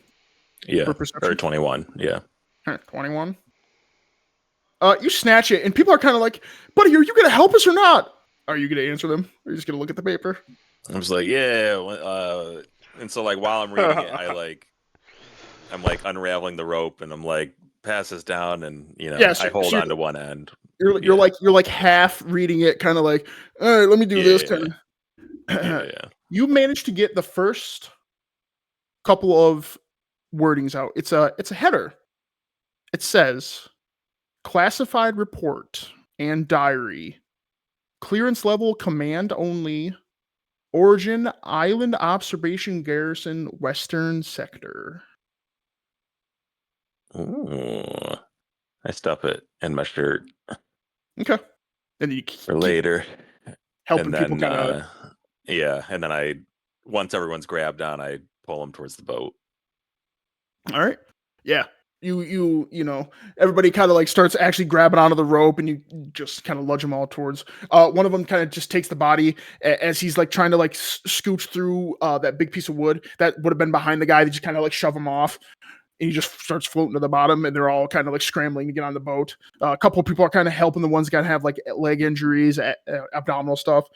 Yeah, for or perception. 21. Yeah. 21. You snatch it, and people are kind of like, "Buddy, are you gonna help us or not? Are you gonna answer them? Or are you just gonna look at the paper?" I'm just like, yeah. And so like while I'm reading it, I'm like unraveling the rope, and I'm like, pass this down, and Yeah, I hold you're, on to one end. you're like half reading it, kind of like, "All right, let me do this." Yeah. Kind of. Yeah. You managed to get the first couple of wordings out. It's a header. It says classified report and diary. Clearance level command only. Origin Island Observation Garrison Western Sector. Ooh. I stuff it in my shirt Okay. And you for keep later. helping And people then, kind of. and then once everyone's grabbed on, I pull them towards the boat. All right. Yeah. You know, everybody kind of like starts actually grabbing onto the rope, and you just kind of ludge them all towards. One of them kind of just takes the body as he's like trying to like scooch through that big piece of wood that would have been behind the guy. They just kind of like shove him off, and he just starts floating to the bottom, and they're all kind of like scrambling to get on the boat. A couple of people are kind of helping the ones that have like leg injuries, abdominal stuff.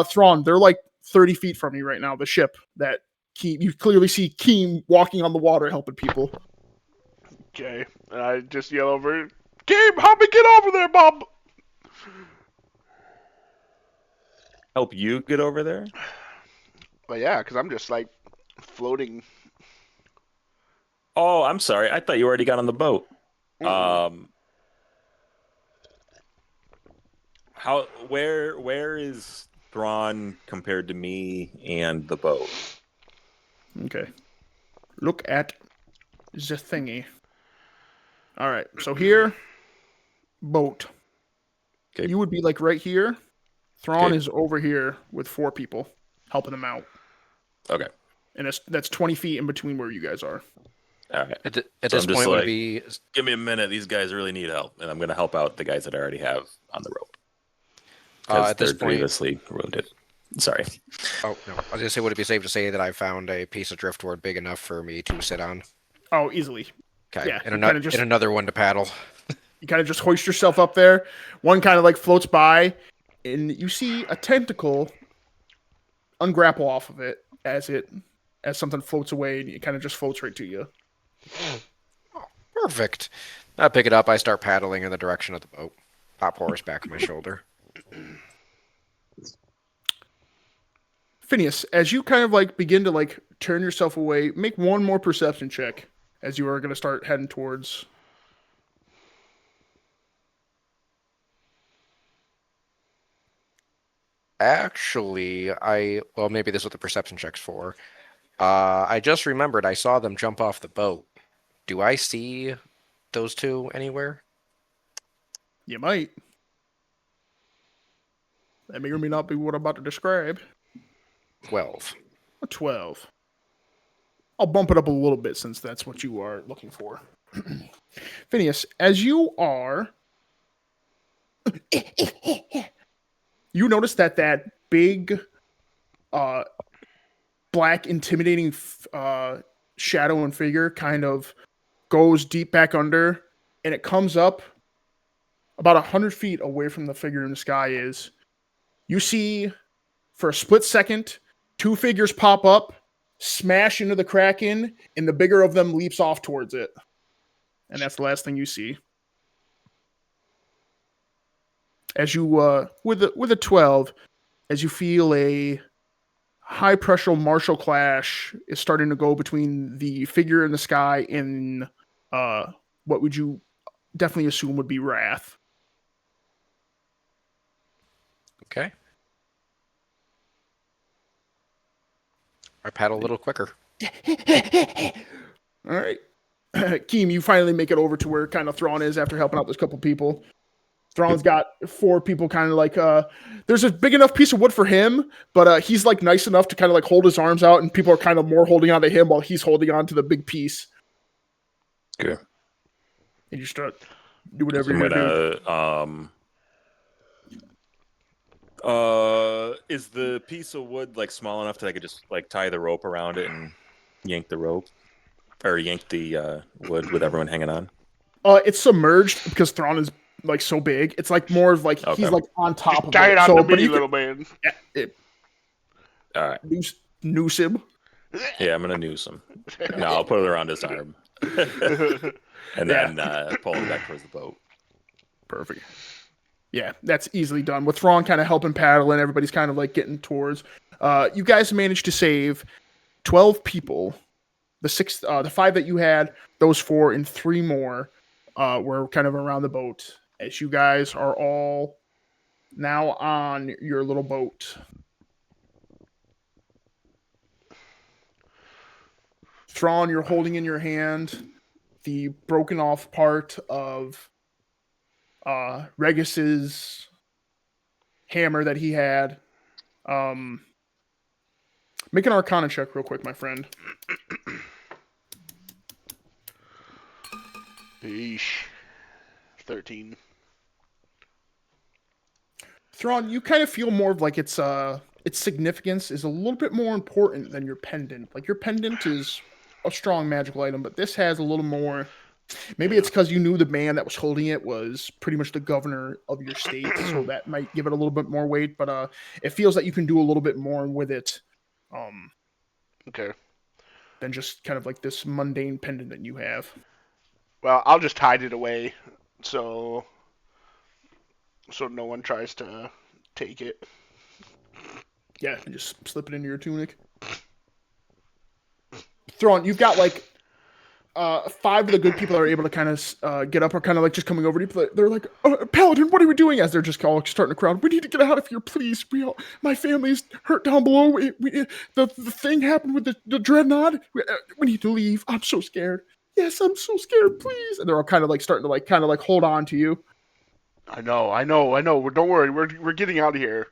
Thrawn, they're like 30 feet from you right now. The ship that you clearly see Keem walking on the water helping people. Okay, and I just yell over, Gabe, help me get over there, Bob! Help you get over there? But yeah, because I'm just like floating. Oh, I'm sorry. I thought you already got on the boat. Where is Thrawn compared to me and the boat? Okay. Look at the thingy. All right. So here, boat. Okay. You would be like right here. Thrawn Okay. is over here with 4 people helping him out. Okay. And that's 20 feet in between where you guys are. All right. At So this I'm just point, would like, it be give me a minute. These guys really need help, and I'm going to help out the guys that I already have on the rope because at this they're point? grievously wounded. Sorry. Oh no, I was gonna say, would it be safe to say that I found a piece of driftwood big enough for me to sit on? Oh, easily. Okay, Yeah, and, you kinda just- and another one to paddle. You kind of just hoist yourself up there. One kind of like floats by, and you see a tentacle ungrapple off of it as something floats away, and it kind of just floats right to you. Perfect. I pick it up. I start paddling in the direction of the boat. Pop horse back on my shoulder. Phineas, as you kind of like begin to like turn yourself away, make one more perception check as you are going to start heading towards. Actually, well, maybe this is what the perception check's for. I just remembered I saw them jump off the boat. Do I see those two anywhere? You might. That may or may not be what I'm about to describe. 12. A 12. I'll bump it up a little bit since that's what you are looking for. Phineas, as you are, you notice that big, black, intimidating shadow and figure kind of goes deep back under, and it comes up about 100 feet away from the figure in the sky. Is you see for a split second 2 figures pop up, smash into the Kraken, and the bigger of them leaps off towards it. And that's the last thing you see. As you, with a 12, as you feel a high pressure martial clash is starting to go between the figure in the sky and what would you definitely assume would be Wrath. Okay. I paddle a little quicker. All right. Keem, you finally make it over to where kind of Thrawn is after helping out those couple people. Thrawn's got 4 people kind of like, there's a big enough piece of wood for him, but he's like nice enough to kind of like hold his arms out, and people are kind of more holding on to him while he's holding on to the big piece. Good. And you start do whatever So I'm you're going to do. gonna Is the piece of wood like small enough that I could just like tie the rope around it and yank the rope, or yank the wood with everyone hanging on? It's submerged because Thrawn is like so big. It's like more of like Okay. he's like on top Just of tie it it. on So, the but mini you little can man. All right. noose him. Yeah, I'm gonna noose him. No, I'll put it around his arm, and then pull him back towards the boat. Perfect. Yeah, that's easily done. With Thrawn kind of helping paddle and everybody's kind of like getting towards. You guys managed to save 12 people. The 5 that you had, those 4 and 3 more were kind of around the boat. As you guys are all now on your little boat. Thrawn, you're holding in your hand the broken off part of Regis's hammer that he had. Make an Arcana check real quick, my friend. Eesh. 13. Thrawn, you kind of feel more of like its significance is a little bit more important than your pendant. Like your pendant is a strong magical item, but this has a little more. Maybe it's because you knew the man that was holding it was pretty much the governor of your state, so that might give it a little bit more weight. But it feels that you can do a little bit more with it, Okay. than just kind of like this mundane pendant that you have. Well, I'll just hide it away, so no one tries to take it. Yeah, and just slip it into your tunic. Thrawn, you've got like 5 of the good people that are able to kind of get up are kind of like just coming over to you. They're like, Paladin, what are we doing? As they're just all starting to crowd. We need to get out of here, please. My family's hurt down below. The thing happened with the dreadnought. We need to leave. I'm so scared. Yes, I'm so scared, please. And they're all kind of like starting to like kind of like hold on to you. I know. Don't worry. We're getting out of here.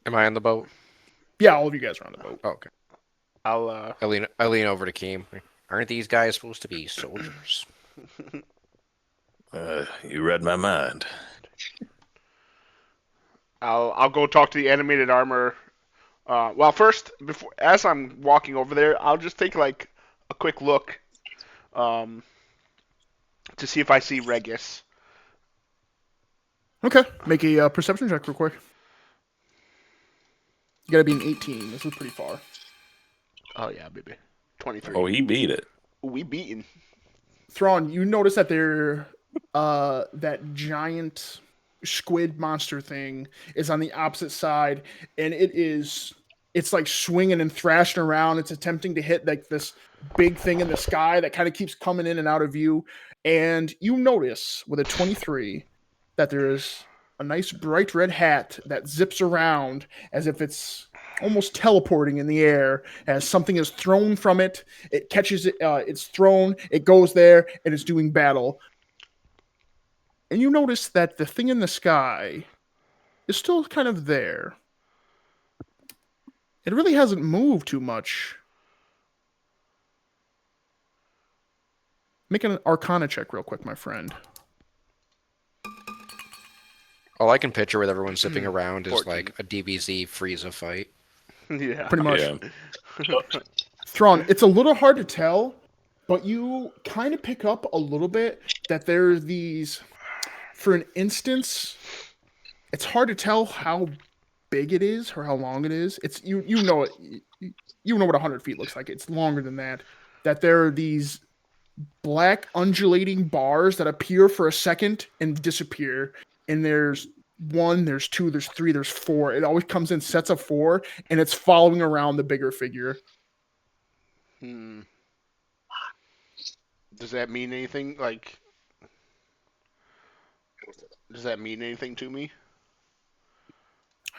Am I on the boat? Yeah, all of you guys are on the boat. Oh, okay. I'll I lean over to Keem. Aren't these guys supposed to be soldiers? You read my mind. I'll go talk to the animated armor. Well, first, as I'm walking over there, I'll just take like a quick look, to see if I see Regis. Okay, make a perception check real quick. You gotta be an 18. This is pretty far. Oh yeah, baby. 23. Oh, he beat it. We beaten. Thrawn, you notice that that giant squid monster thing is on the opposite side, and it's like swinging and thrashing around. It's attempting to hit like this big thing in the sky that kind of keeps coming in and out of view. And you notice with a 23 that there is a nice bright red hat that zips around as if it's almost teleporting in the air. As something is thrown from it, it catches it, it's thrown, it goes there, and it's doing battle. And you notice that the thing in the sky is still kind of there. It really hasn't moved too much. Make an Arcana check real quick, my friend. All I can picture with everyone zipping around is 14. like a DBZ Frieza fight. Yeah. Pretty much. Yeah. Thrawn, it's a little hard to tell, but you kind of pick up a little bit that there are these, for an instance, it's hard to tell how big it is or how long it is. It's you know it, you know what 100 feet looks like. It's longer than that. That there are these black undulating bars that appear for a second and disappear. And there's 1, there's 2, there's 3, there's 4. It always comes in sets of 4, and it's following around the bigger figure. Does that mean anything? Like, does that mean anything to me?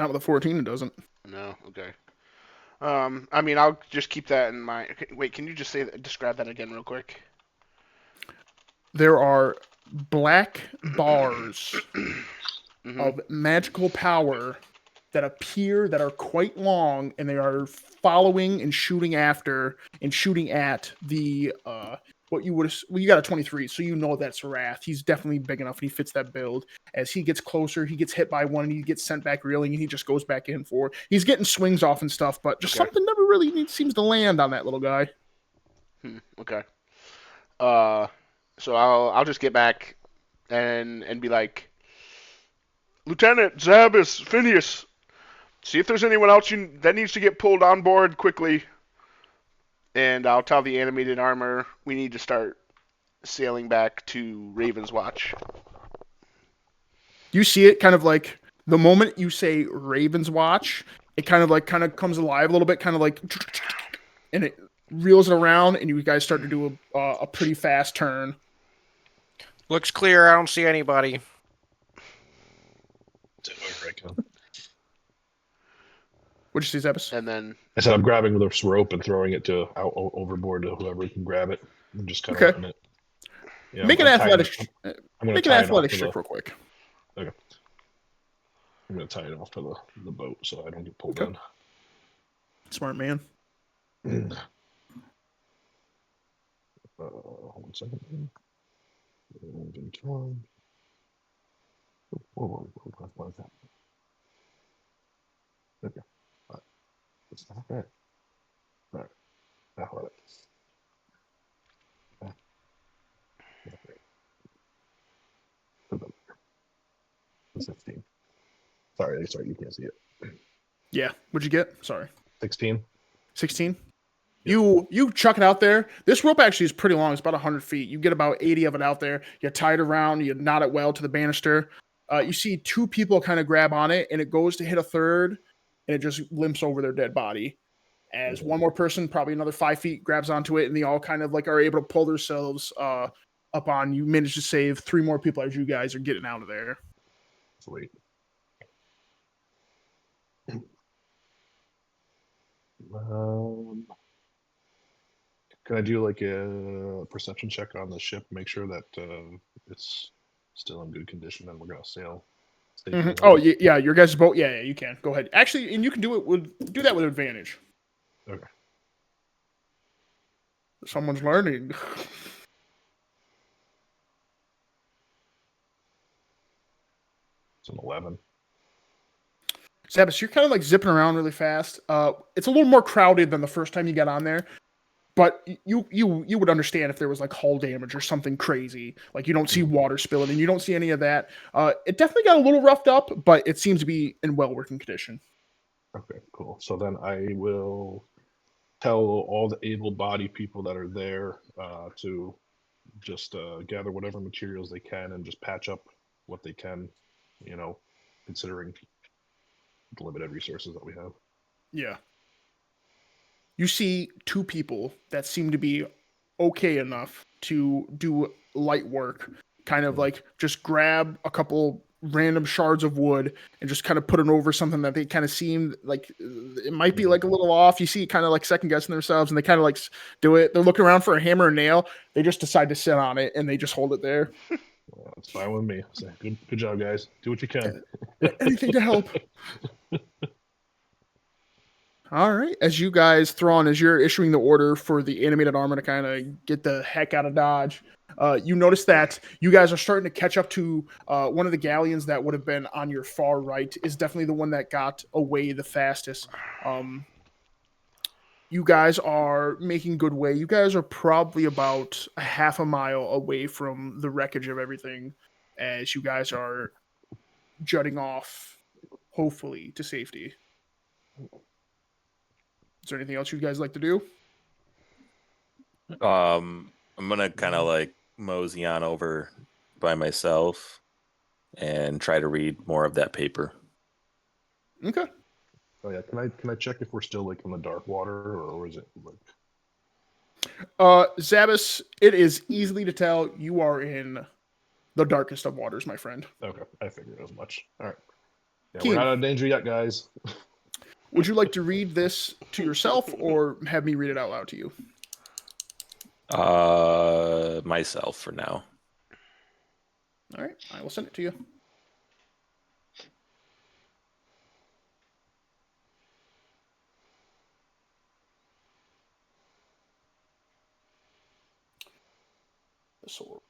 Not with a 14, it doesn't. No. Okay. I mean, I'll just keep that in mind. Okay, wait, can you just describe that again real quick? There are black bars of magical power that appear that are quite long, and they are following and shooting after and shooting at the what you would well, you got a 23, so you know that's Wrath. He's definitely big enough and he fits that build. As he gets closer, he gets hit by one and he gets sent back reeling and he just goes back in for. He's getting swings off and stuff, but just Okay. something never really seems to land on that little guy. Okay. So I'll just get back and be like, Lieutenant Zabas, Phineas, see if there's anyone else that needs to get pulled on board quickly. And I'll tell the animated armor we need to start sailing back to Raven's Watch. You see it kind of like the moment you say Raven's Watch, it kind of comes alive a little bit, kind of like, and it reels it around, and you guys start to do a pretty fast turn. Looks clear. I don't see anybody. What'd you say, Zebus? And then I said I'm grabbing this rope and throwing it to out overboard to whoever can grab it. I'm just kind of Okay. letting it. Yeah, Make an athletic. I'm gonna Make an tie it off athletic to check the. real quick. Okay. I'm gonna tie it off to the boat so I don't get pulled Okay. Smart man. in. 1 second. Whoa, what is that? Okay. All right. It's not there. All right. Athletics. Okay. 16. Sorry, you can't see it. Yeah. What'd you get? Sorry. 16. 16. You chuck it out there. This rope actually is pretty long. It's about 100 feet. You get about 80 of it out there. You tie it around. You knot it well to the banister. You see two people kind of grab on it, and it goes to hit a third, and it just limps over their dead body. As one more person, probably another 5 feet, grabs onto it, and they all kind of like are able to pull themselves up on. You manage to save 3 more people as you guys are getting out of there. Sweet. Can I do like a perception check on the ship, make sure that it's still in good condition and we're gonna sail? Oh yeah, your guys' boat. Yeah, you can go ahead. Actually, and you can do that with advantage. Okay. Someone's learning. It's an 11. Sabas, you're kind of like zipping around really fast. It's a little more crowded than the first time you got on there, but you would understand if there was like hull damage or something crazy. Like you don't see water spilling and you don't see any of that. It definitely got a little roughed up, but it seems to be in well working condition. Okay, cool. So then I will tell all the able-bodied people that are there to just gather whatever materials they can and just patch up what they can, considering the limited resources that we have. Yeah. You see 2 people that seem to be okay enough to do light work, kind of like just grab a couple random shards of wood and just kind of put it over something that they kind of seem like it might be like a little off. You see kind of like second guessing themselves and they kind of like do it. They're looking around for a hammer and nail. They just decide to sit on it and they just hold it there. Well, that's fine with me. So good job, guys. Do what you can. Anything to help. All right. As you guys, Thrawn, as you're issuing the order for the animated armor to kind of get the heck out of Dodge, you notice that you guys are starting to catch up to one of the galleons that would have been on your far right is definitely the one that got away the fastest. You guys are making good way. You guys are probably about a half a mile away from the wreckage of everything as you guys are jutting off, hopefully, to safety. Is there anything else you guys like to do? I'm gonna kind of like mosey on over by myself and try to read more of that paper. Okay. Oh yeah, can I check if we're still like in the dark water or is it like? Zabas, it is easily to tell you are in the darkest of waters, my friend. Okay, I figured as much. All right. Yeah, Keen, we're not out of danger yet, guys. would you like to read this to yourself or have me read it out loud to you? Myself for now. All right, I will send it to you. The solar.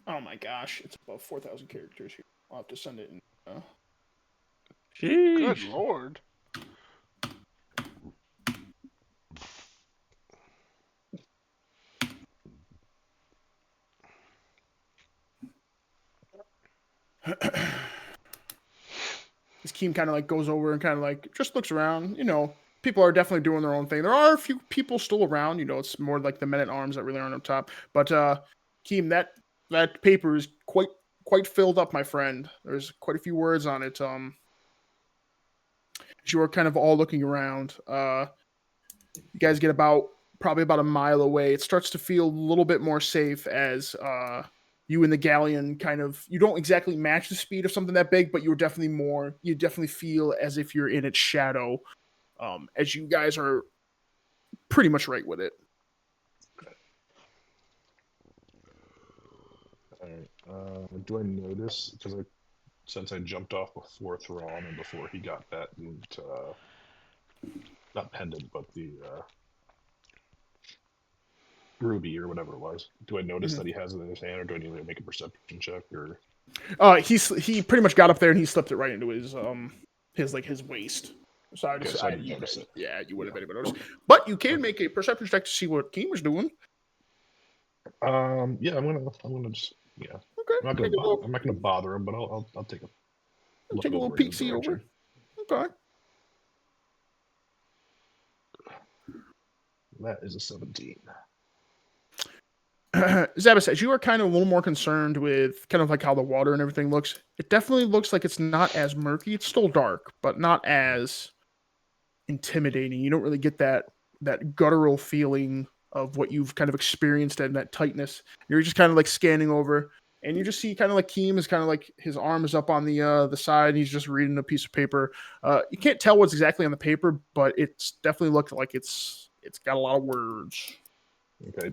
Oh my gosh, it's above 4,000 characters here. I'll have to send it in. Good Sheesh. lord. This team kind of like goes over and kind of like just looks around. People are definitely doing their own thing. There are a few people still around. It's more like the men at arms that really aren't up top. But Keem, that paper is quite filled up, my friend. There's quite a few words on it. As you are kind of all looking around. You guys get probably about a mile away. It starts to feel a little bit more safe as you and the galleon you don't exactly match the speed of something that big, but you definitely feel as if you're in its shadow, as you guys are pretty much right with it. All right. Do I notice, because since I jumped off before Thrawn and before he got that, not pendant, but the ruby or whatever it was, do I notice that he has it in his hand, or do I need to make a perception check? Or He pretty much got up there and he slipped it right into his waist. So okay, so I didn't notice it. Yeah, you wouldn't have been able to notice. But you can make a perception check to see what Keem was doing. Yeah, I'm gonna just Okay. I'm not gonna bother him, but I'll take a look Take a little over in peek his see over. direction. Okay. That is a 17. Zabas, as you are kind of a little more concerned with kind of like how the water and everything looks, it definitely looks like it's not as murky. It's still dark, but not as intimidating. You don't really get that guttural feeling of what you've kind of experienced and that tightness. You're just kind of like scanning over, and you just see kind of like Keem is kind of like his arm is up on the side, and he's just reading a piece of paper. You can't tell what's exactly on the paper, but it's definitely looked like it's got a lot of words. Okay.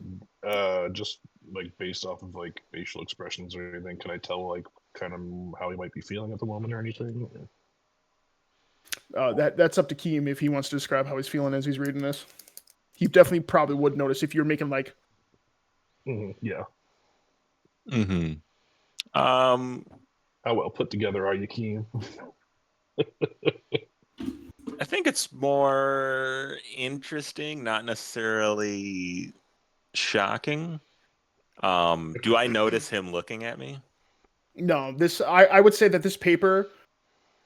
Just like based off of like facial expressions or anything, can I tell like kind of how he might be feeling at the moment or anything? That's up to Keem if he wants to describe how he's feeling as he's reading this. He definitely probably would notice if you're making like. Yeah. Mm-hmm. How well put together are you, Keem? I think it's more interesting, not necessarily shocking. Do I notice him looking at me? No, I would say that this paper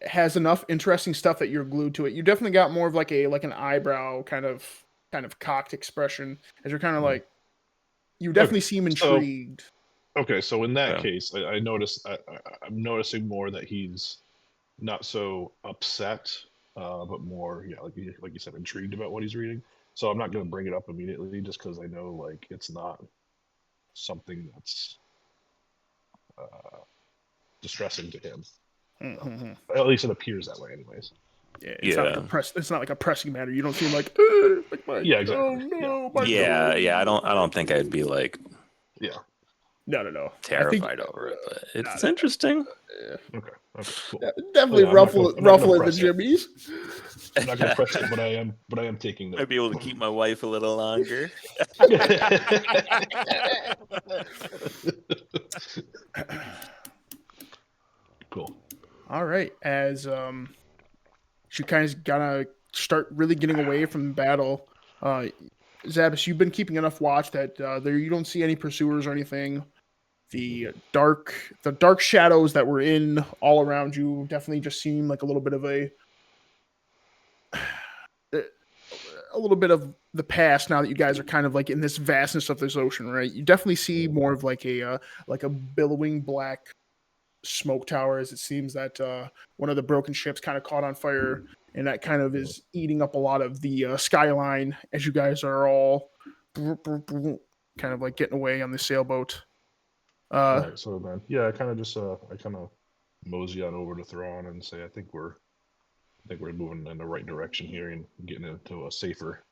has enough interesting stuff that you're glued to it. You definitely got more of like an eyebrow kind of cocked expression as you're kind of like you definitely seem intrigued. Okay, so in that Yeah. case, I notice I'm noticing more that he's not so upset, but more like you said, intrigued about what he's reading. So I'm not going to bring it up immediately, just because I know like it's not something that's distressing to him. At least it appears that way, anyways. Yeah, it's not like it's not like a pressing matter. You don't seem like exactly. oh no, my Yeah. I don't think I'd be like no. terrified over it, but it's interesting. Okay, cool. Definitely ruffle it the jimmies. I'm not gonna press it, but I am taking note. I'd be able to keep my wife a little longer. Cool. All right, as she kind of gotta start really getting away from the battle. Zabas, you've been keeping enough watch that there you don't see any pursuers or anything. The dark shadows that were in all around you definitely just seem like a little bit of the past now that you guys are kind of like in this vastness of this ocean, right? You definitely see more of like a billowing black smoke tower, as it seems that one of the broken ships kind of caught on fire, and that kind of is eating up a lot of the skyline as you guys are all kind of like getting away on the sailboat. All right, so then, I kind of mosey on over to Thrawn and say, I think we're moving in the right direction here and getting into a safer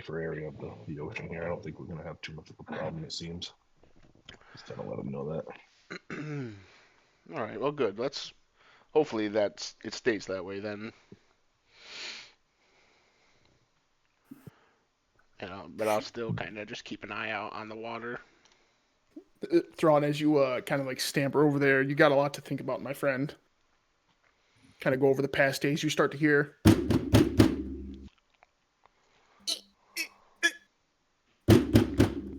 area of the ocean here. I don't think we're gonna have too much of a problem. It seems. Just kind of let them know that. All right. Well, good. hopefully it stays that way then. But I'll still kind of just keep an eye out on the water. Thrawn, as you kind of like stamper over there, you got a lot to think about, my friend. Kind of go over the past days. You start to hear.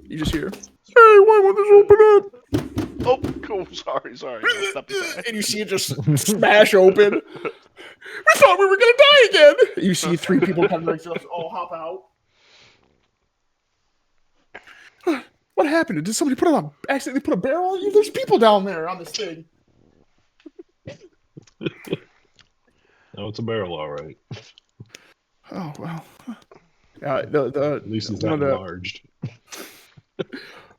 You just hear, "Hey, why won't this open up?" Oh, cool. Sorry. I'll step aside. And you see it just smash open. We thought we were gonna die again. You see 3 people kind of like just all hop out. What happened? Did somebody accidentally put a barrel on you? There's people down there on this thing. No, it's a barrel, all right. Oh well. At least it's not enlarged.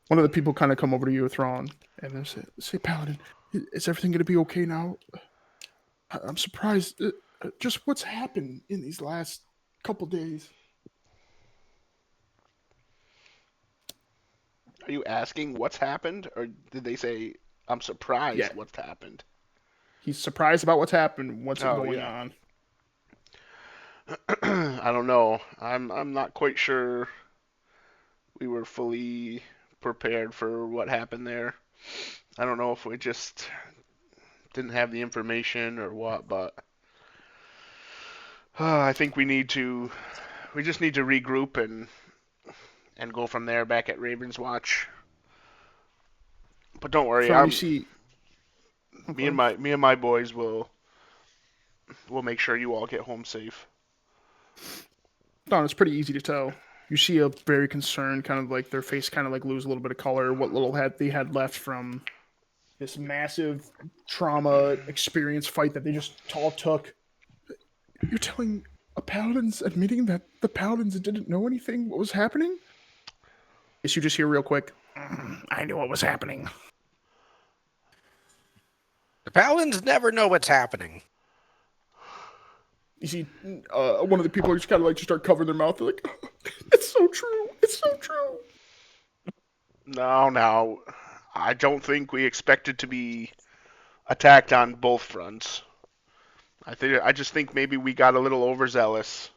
One of the people kind of come over to you, Thrawn, and they say, Paladin, is everything going to be okay now? I'm surprised. Just what's happened in these last couple days. Are you asking what's happened, or did they say I'm surprised what's happened? He's surprised about what's happened. What's going on? I don't know. I'm not quite sure. We were fully prepared for what happened there. I don't know if we just didn't have the information or what, but I think we just need to regroup and go from there back at Raven's Watch. But don't worry, Thrawn, you see. Me and my boys will make sure you all get home safe. Thrawn, it's pretty easy to tell. You see a very concerned, kind of like their face kind of like lose a little bit of color. What little they had left from this massive trauma experience fight that they just all took. You're telling a Paladin's admitting that the Paladins didn't know anything what was happening? Yes, you just hear real quick. I knew what was happening. The Paladins never know what's happening. You see one of the people just kind of like just start covering their mouth. They're like, it's so true. It's so true. No. I don't think we expected to be attacked on both fronts. I just think maybe we got a little overzealous.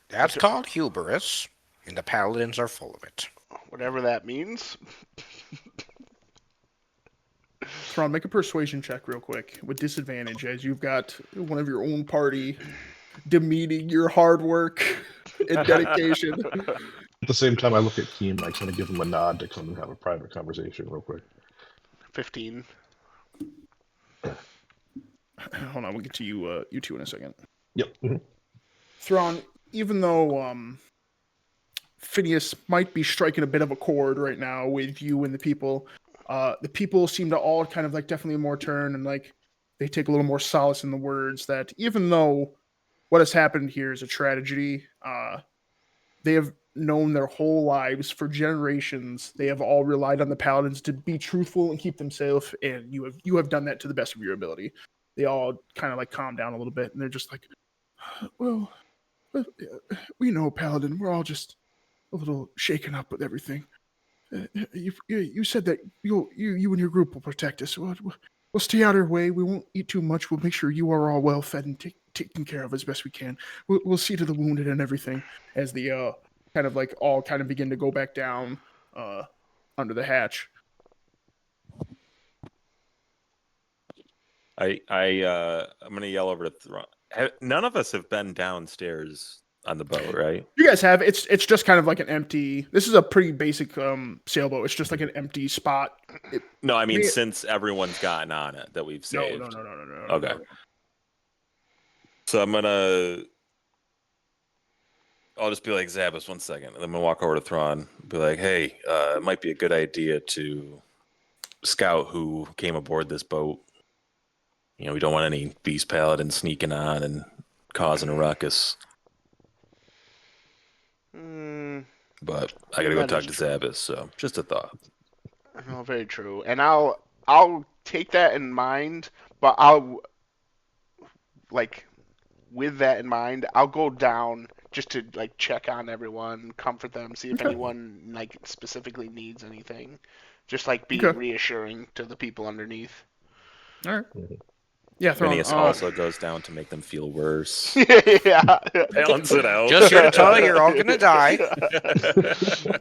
That's called hubris, and the Paladins are full of it. Whatever that means. Thrawn, make a persuasion check real quick with disadvantage, as you've got one of your own party demeaning your hard work and dedication. At the same time, I look at Keem and I kind of give him a nod to come and have a private conversation real quick. 15. Hold on, we'll get to you two in a second. Yep. Mm-hmm. Thrawn, even though Phineas might be striking a bit of a chord right now with you and the people seem to all kind of like definitely more turn and like they take a little more solace in the words that even though what has happened here is a tragedy, they have known their whole lives for generations. They have all relied on the Paladins to be truthful and keep them safe, and you have done that to the best of your ability. They all kind of like calm down a little bit, and they're just like, well, we know, Paladin. We're all just a little shaken up with everything. You said that you and your group will protect us. We'll stay out of your way. We won't eat too much. We'll make sure you are all well fed and taken care of as best we can. We'll see to the wounded and everything as the kind of like all kind of begin to go back down under the hatch. I'm gonna yell over to Thrawn. None of us have been downstairs on the boat, right? You guys have. It's just kind of like an empty. This is a pretty basic sailboat. It's just like an empty spot. No, I mean since everyone's gotten on it that we've saved. No. Okay. So I'll just be like, Zabas, 1 second. And then I'm gonna walk over to Thrawn, be like, hey, it might be a good idea to scout who came aboard this boat. You know, we don't want any beast paladins sneaking on and causing a ruckus. But I gotta go talk to Zabas, so just a thought. No, very true. And I'll take that in mind, but with that in mind, I'll go down just to like check on everyone, comfort them, see if anyone like specifically needs anything. Just like be reassuring to the people underneath. All right. Yeah, Thrawn. Phineas also goes down to make them feel worse. yeah. Balance it out. Just here to tell you, you're all gonna die.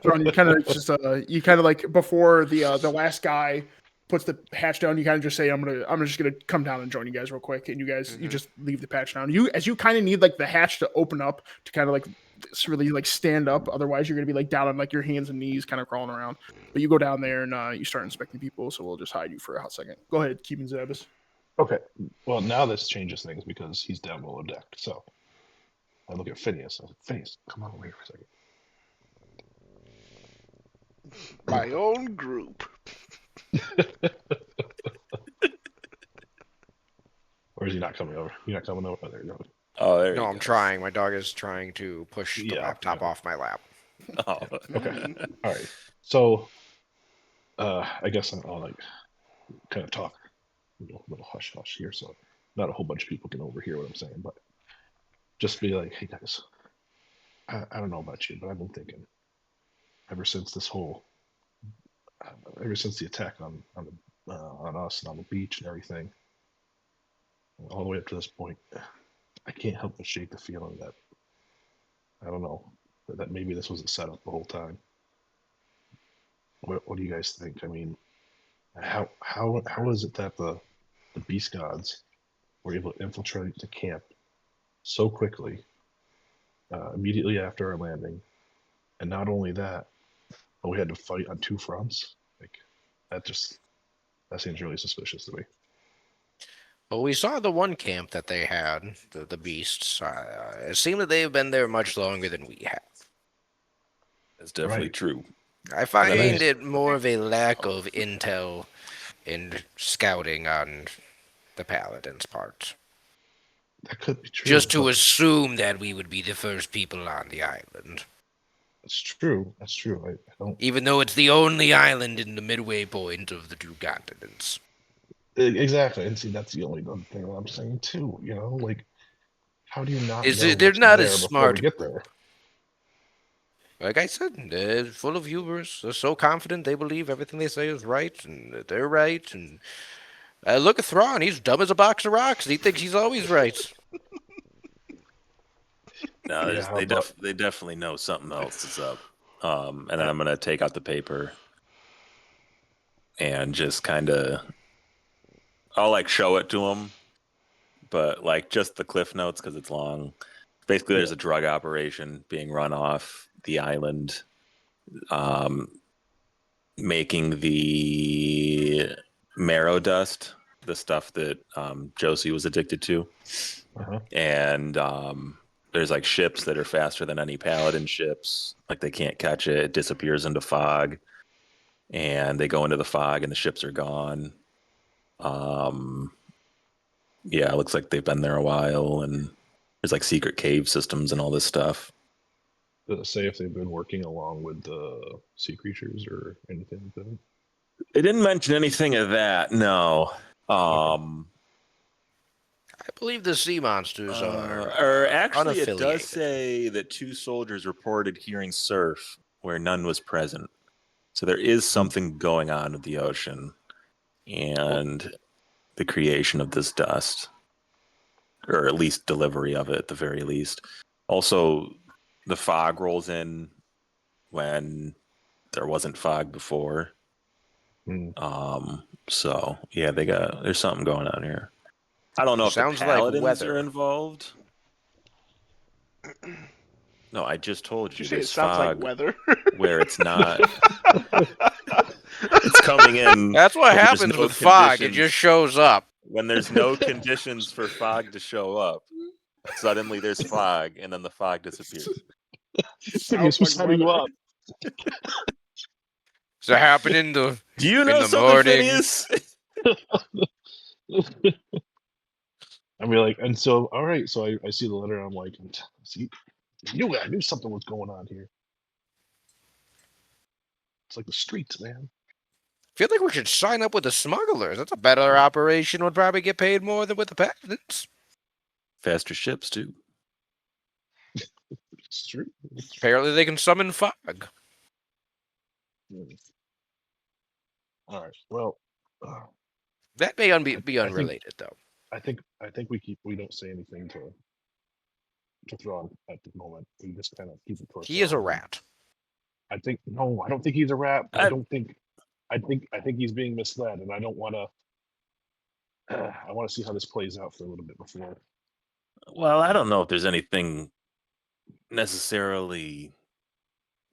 Thrawn, you kind of just like before the last guy puts the hatch down, you kind of just say, I'm just gonna come down and join you guys real quick, and you guys you just leave the patch down. You kind of need like the hatch to open up to kind of like really like stand up. Otherwise, you're gonna be like down on like your hands and knees, kind of crawling around. But you go down there and you start inspecting people. So we'll just hide you for a hot second. Go ahead, keeping Zabas. Okay. Well, now this changes things because he's down below deck. So I look at Phineas. I said, Phineas, come on over here for a second. My own group. Or is he not coming over? You're not coming over? Oh, there you go. Oh, there No, you I'm go. trying. My dog is trying to push the laptop off my lap. Oh. Okay. All right. So I guess I'll like kind of talk a little hush hush here, so not a whole bunch of people can overhear what I'm saying, but just be like, hey guys, I don't know about you, but I've been thinking ever since the attack on us and on the beach and everything, all the way up to this point, I can't help but shake the feeling that I don't know that maybe this was a setup the whole time. What do you guys think? I mean, how is it that the beast gods were able to infiltrate the camp so quickly, immediately after our landing, and not only that, but we had to fight on two fronts? Like that seems really suspicious to me. Well, we saw the one camp that they had, the beasts. It seemed that they've been there much longer than we have. That's definitely Right. true. I find Right. it more of a lack of intel and scouting on the Paladin's part. That could be true. Just to but assume that we would be the first people on the island. That's true. That's true. I don't. Even though it's the only island in the midway point of the two continents. Exactly. And see, that's the only other thing that I'm saying too. You know, like, how do you not know They're what's not there as before smart. we get there? Like I said, they're full of hubris. They're so confident they believe everything they say is right, and that they're right. And look at Thrawn. He's dumb as a box of rocks. He thinks he's always right. No, Yeah, they but- definitely know something else is up. And then I'm gonna take out the paper and just kind of, I'll like show it to them, but like just the cliff notes because it's long. Basically, there's a drug operation being run off the island, making the marrow dust, the stuff that Josie was addicted to. Uh-huh. And there's like ships that are faster than any paladin ships. Like they can't catch it. It disappears into fog. And they go into the fog and the ships are gone. Yeah, it looks like they've been there a while, and there's like secret cave systems and all this stuff. Does it say if they've been working along with the sea creatures or anything like that? They didn't mention anything of that, no. I believe the sea monsters are Or actually, it unaffiliated. does say that 2 soldiers reported hearing surf where none was present. So there is something going on with the ocean and the creation of this dust, or at least delivery of it at the very least. Also, the fog rolls in when there wasn't fog before. So yeah, there's something going on here. I don't know if Sounds the like paladins weather. are involved. No, I just told Did you you say it there's sounds like fog weather? where it's not. It's coming in. That's what when there's happens no with fog. It conditions- just shows up. when there's no conditions for fog to show up. Suddenly there's fog, and then the fog disappears. Phineas was setting you up. Does it happen in the Do you know the something, morning. Phineas? I mean, like, and so, all right, so I see the letter, and I'm like, see, I knew something was going on here. It's like the streets, man. I feel like we should sign up with the smugglers. That's a better operation. Would probably get paid more than with the paladins. Faster ships too. It's true. Apparently, they can summon fog. All right. Well, That may be think- unrelated, though. I think we don't say anything to Thrawn at the moment. We just kind of keep it to He is a ourselves. rat. I don't think he's a rat. I- I think he's being misled, and I don't want to. I want to see how this plays out for a little bit before. Well, I don't know if there's anything necessarily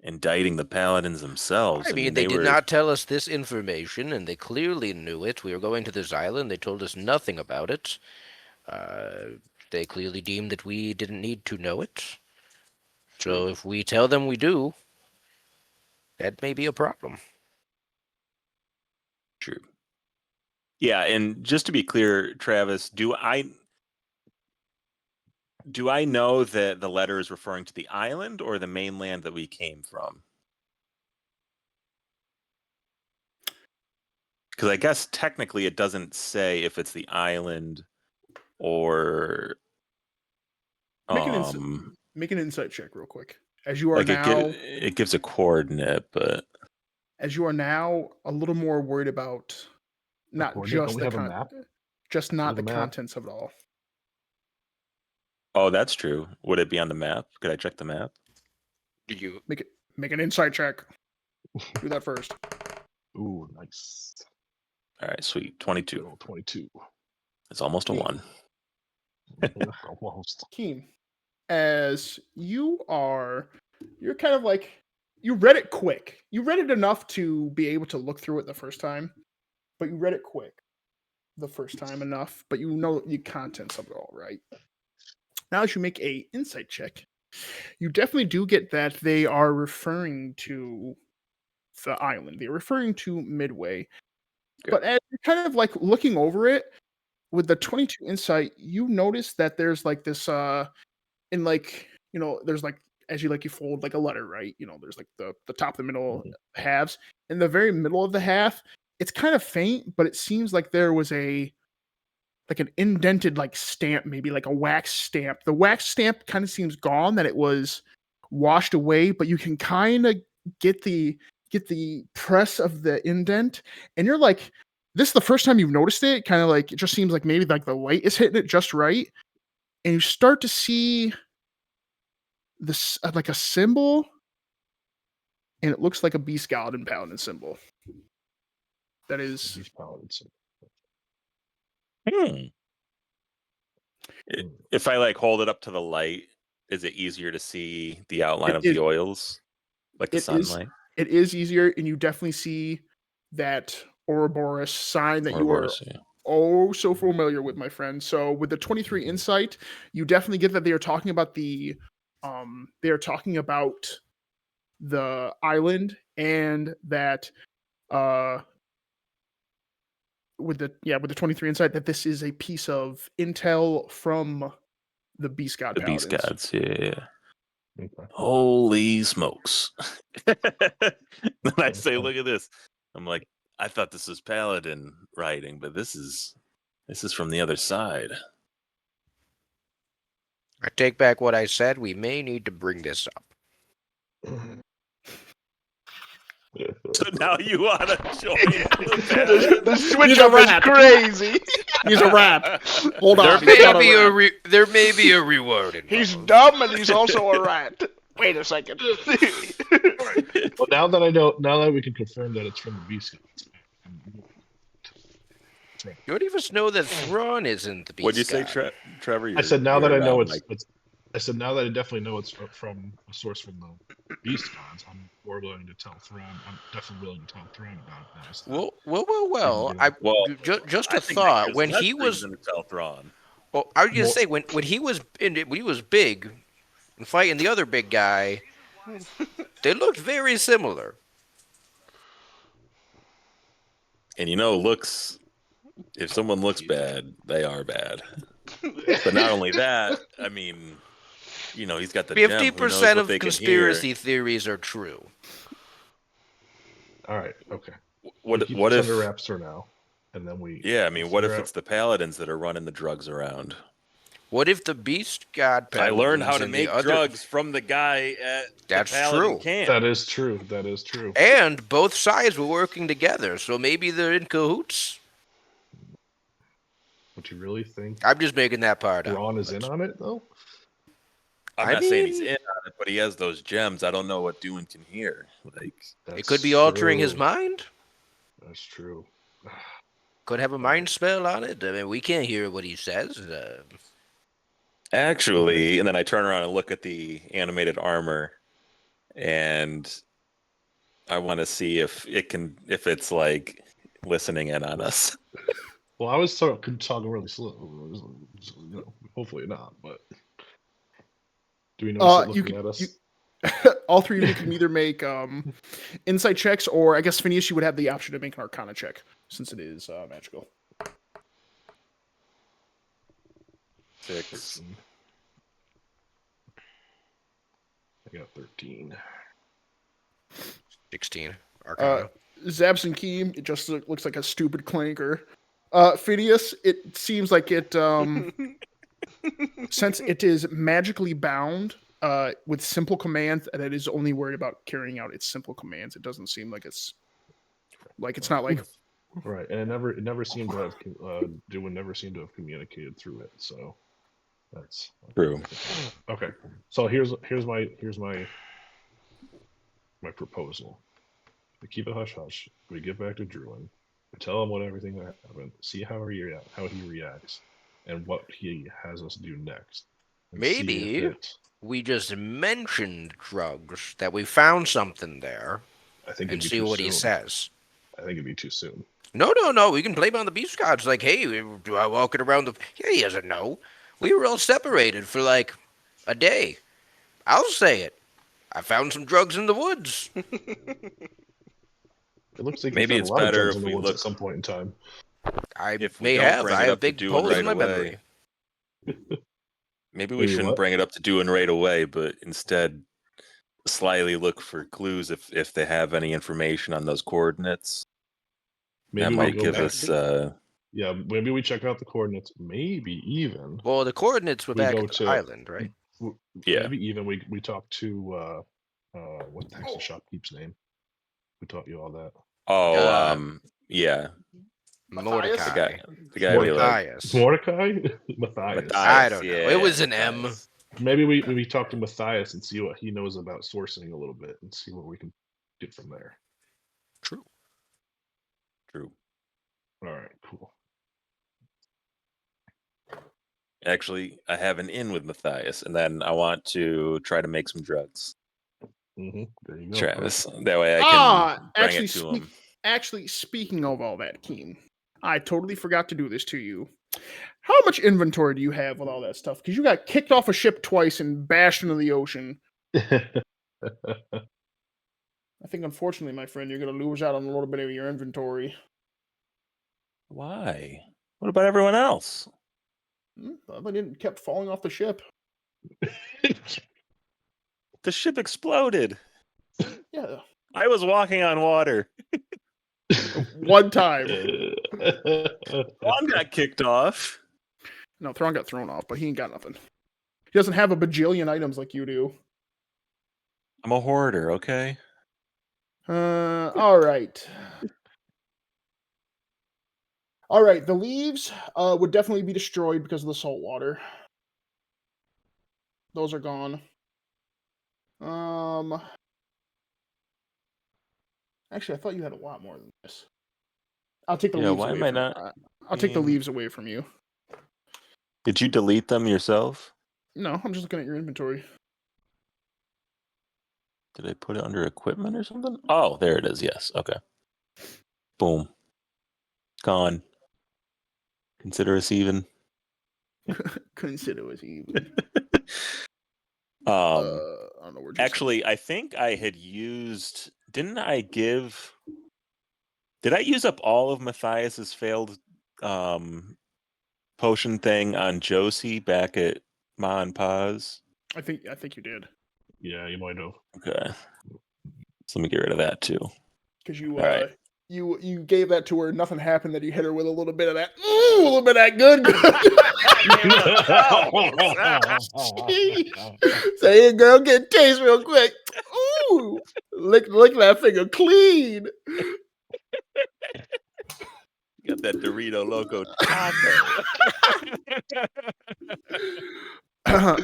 indicting the paladins themselves. I mean, they did not tell us this information, and they clearly knew it. We were going to this island. They told us nothing about it. They clearly deemed that we didn't need to know it. So if we tell them we do, that may be a problem. True. Yeah, and just to be clear, Travis, do I know that the letter is referring to the island or the mainland that we came from? Because I guess technically it doesn't say if it's the island or Make an insight check real quick. As you are like now, it gives a coordinate, but as you are now a little more worried about not coordinate? just Don't we have a map? just not We the have a map? contents of it all. oh, that's true. Would it be on the map? Could I check the map? Did you? Make an insight check. Do that first. Ooh, nice. All right, sweet. 22. Little 22. It's almost a 1. Almost. Keen. As you're kind of like, you read it quick. You read it enough to be able to look through it the first time, but you read it quick the first time enough, but you know the contents of it all, right? Now as you make a insight check, you definitely do get that they are referring to the island. They're referring to Midway. Good. But as you're kind of like looking over it, with the 22 insight, you notice that there's like this in like, there's like, as you fold like a letter, right? There's like the top, the middle halves. In the very middle of the half, it's kind of faint, but it seems like there was an indented like stamp, maybe like a wax stamp. The wax stamp kind of seems gone, that it was washed away, but you can kind of get the press of the indent, and you're like, this is the first time you've noticed it. Kind of like, it just seems like maybe like the light is hitting it just right, and you start to see this like a symbol, and it looks like a beast god and paladin symbol. That is These paladins. If I like hold it up to the light, is it easier to see the outline of It the oils, like the it is- sunlight? it is easier, and you definitely see that Ouroboros sign that you are Ouroboros, yeah. so familiar with, my friend. So with the 23 insight, you definitely get that they are talking about the island, and that with the 23 insight, that this is a piece of intel from the beast god The beast paladins. gods, yeah. Okay. Holy smokes. Then I say, look at this. I'm like, I thought this was paladin writing, but this is from the other side. I take back what I said. We may need to bring this up. So now you want to join the paladin? The switch He's a up is rat. crazy. He's a rat. Hold on. There may be a reward involved. He's dumb and he's also a rat. Wait a second. Well, now that we can confirm that it's from the beast gods. You don't even know that Thrawn isn't the beast What'd you say, god. Trevor? I said now that I know like, I said now that I definitely know it's from a source from the beast gods. I'm more willing to tell Thrawn. I'm definitely willing to tell Thrawn about it now. So Well. Just I a think thought. there's When less he was, reason to tell Thrawn. well, I was gonna say when he was big and fighting the other big guy, they looked very similar. And looks. If someone looks bad, they are bad. But not only that, I mean, he's got the 50% of conspiracy theories are true. all right, okay. What Keep if this under wraps for now, and then we? Yeah, I mean, what if figure it's the paladins that are running the drugs around? What if the beast god I learned how paladins to and make the other... drugs from the guy at That's the paladin true. camp. That is true. That is true. And both sides were working together, so maybe they're in cahoots. But you really think I'm just making that part up. Ron is in on it, though? I'm I not saying he's mean- in on it, but he has those gems. I don't know what Dune can hear. Like, It could be altering his true. mind. That's true. Could have a mind spell on it. I mean, we can't hear what he says. actually, and then I turn around and look at the animated armor, and I want to see if it's like listening in on us. Well, I was talking really slow. Hopefully not, but do we notice it You looking at us? all three of you can either make insight checks, or I guess Phineas, you would have the option to make an Arcana check since it is magical. 6. I got 13. 16. Arcana. Zaps and Keem, it just looks like a stupid clanker. Phineas, it seems like it, since it is magically bound with simple commands, and it is only worried about carrying out its simple commands. It doesn't seem like it's not like Right, and it never seemed to have Dune never seemed to have communicated through it. So that's True. okay. So here's my proposal. We keep it hush hush. We get back to Druin. We tell him everything that happened. See how he reacts, and what he has us do next. And see Maybe if we just mentioned drugs, that we found something there, I think and it'd be see too what soon. he says. I think it'd be too soon. No. We can blame on the beast gods. Like, hey, do I walk it around the... Yeah, he doesn't know. We were all separated for, like, a day. I'll say it. I found some drugs in the woods. It looks like Maybe he's it's found a lot of better drugs if in the we woods look- at some point in time. I If we may don't have. bring I it have up to big Dune holes right in my away. memory. Maybe we Maybe shouldn't what? bring it up to Dune right away, but instead slyly look for clues if they have any information on those coordinates. Maybe that we might go give back. us Yeah, maybe we check out the coordinates. Maybe even Well, the coordinates were We back go at the to- island, right? yeah. maybe even we talk to what the heck's the shopkeep's name? Who taught you all that? Yeah. Matthias? Mordecai. The guy we like. Matthias. Mordecai? Matthias. I don't know. yeah, It was an M. Matthias. Maybe we talk to Matthias and see what he knows about sourcing a little bit and see what we can get from there. True. True. All right, cool. Actually, I have an in with Matthias, and then I want to try to make some drugs. There you go. Travis. That way I can bring actually, it to him. Actually, speaking of all that, Keem, I totally forgot to do this to you. How much inventory do you have with all that stuff? Because you got kicked off a ship twice and bashed into the ocean. I think, unfortunately, my friend, you're going to lose out on a little bit of your inventory. Why? What about everyone else? They didn't kept falling off the ship. The ship exploded. Yeah, I was walking on water. one time. One got kicked off. No, Thrawn got thrown off, but he ain't got nothing. He doesn't have a bajillion items like you do. I'm a hoarder, okay? All right. All right, the leaves would definitely be destroyed because of the salt water. Those are gone. Actually, I thought you had a lot more than this. I'll take the Yeah, leaves why away am I from not I'll take the being- leaves away from you. Did you delete them yourself? No, I'm just looking at your inventory. Did I put it under equipment or something? Oh, there it is. Yes. Okay. Boom. Gone. Consider us even. Consider us even. Um, I don't know where. actually, I think I had used. Didn't I give? Did I use up all of Matthias's failed potion thing on Josie back at Ma and Pa's? I think you did. Yeah, you might have. Okay. So let me get rid of that too. Because you Alright. you gave that to her, nothing happened, that you hit her with a little bit of that. Ooh, a little bit of that good. Say, hey girl, get a taste real quick. Ooh, lick that finger clean. Got that Dorito Loco Taco.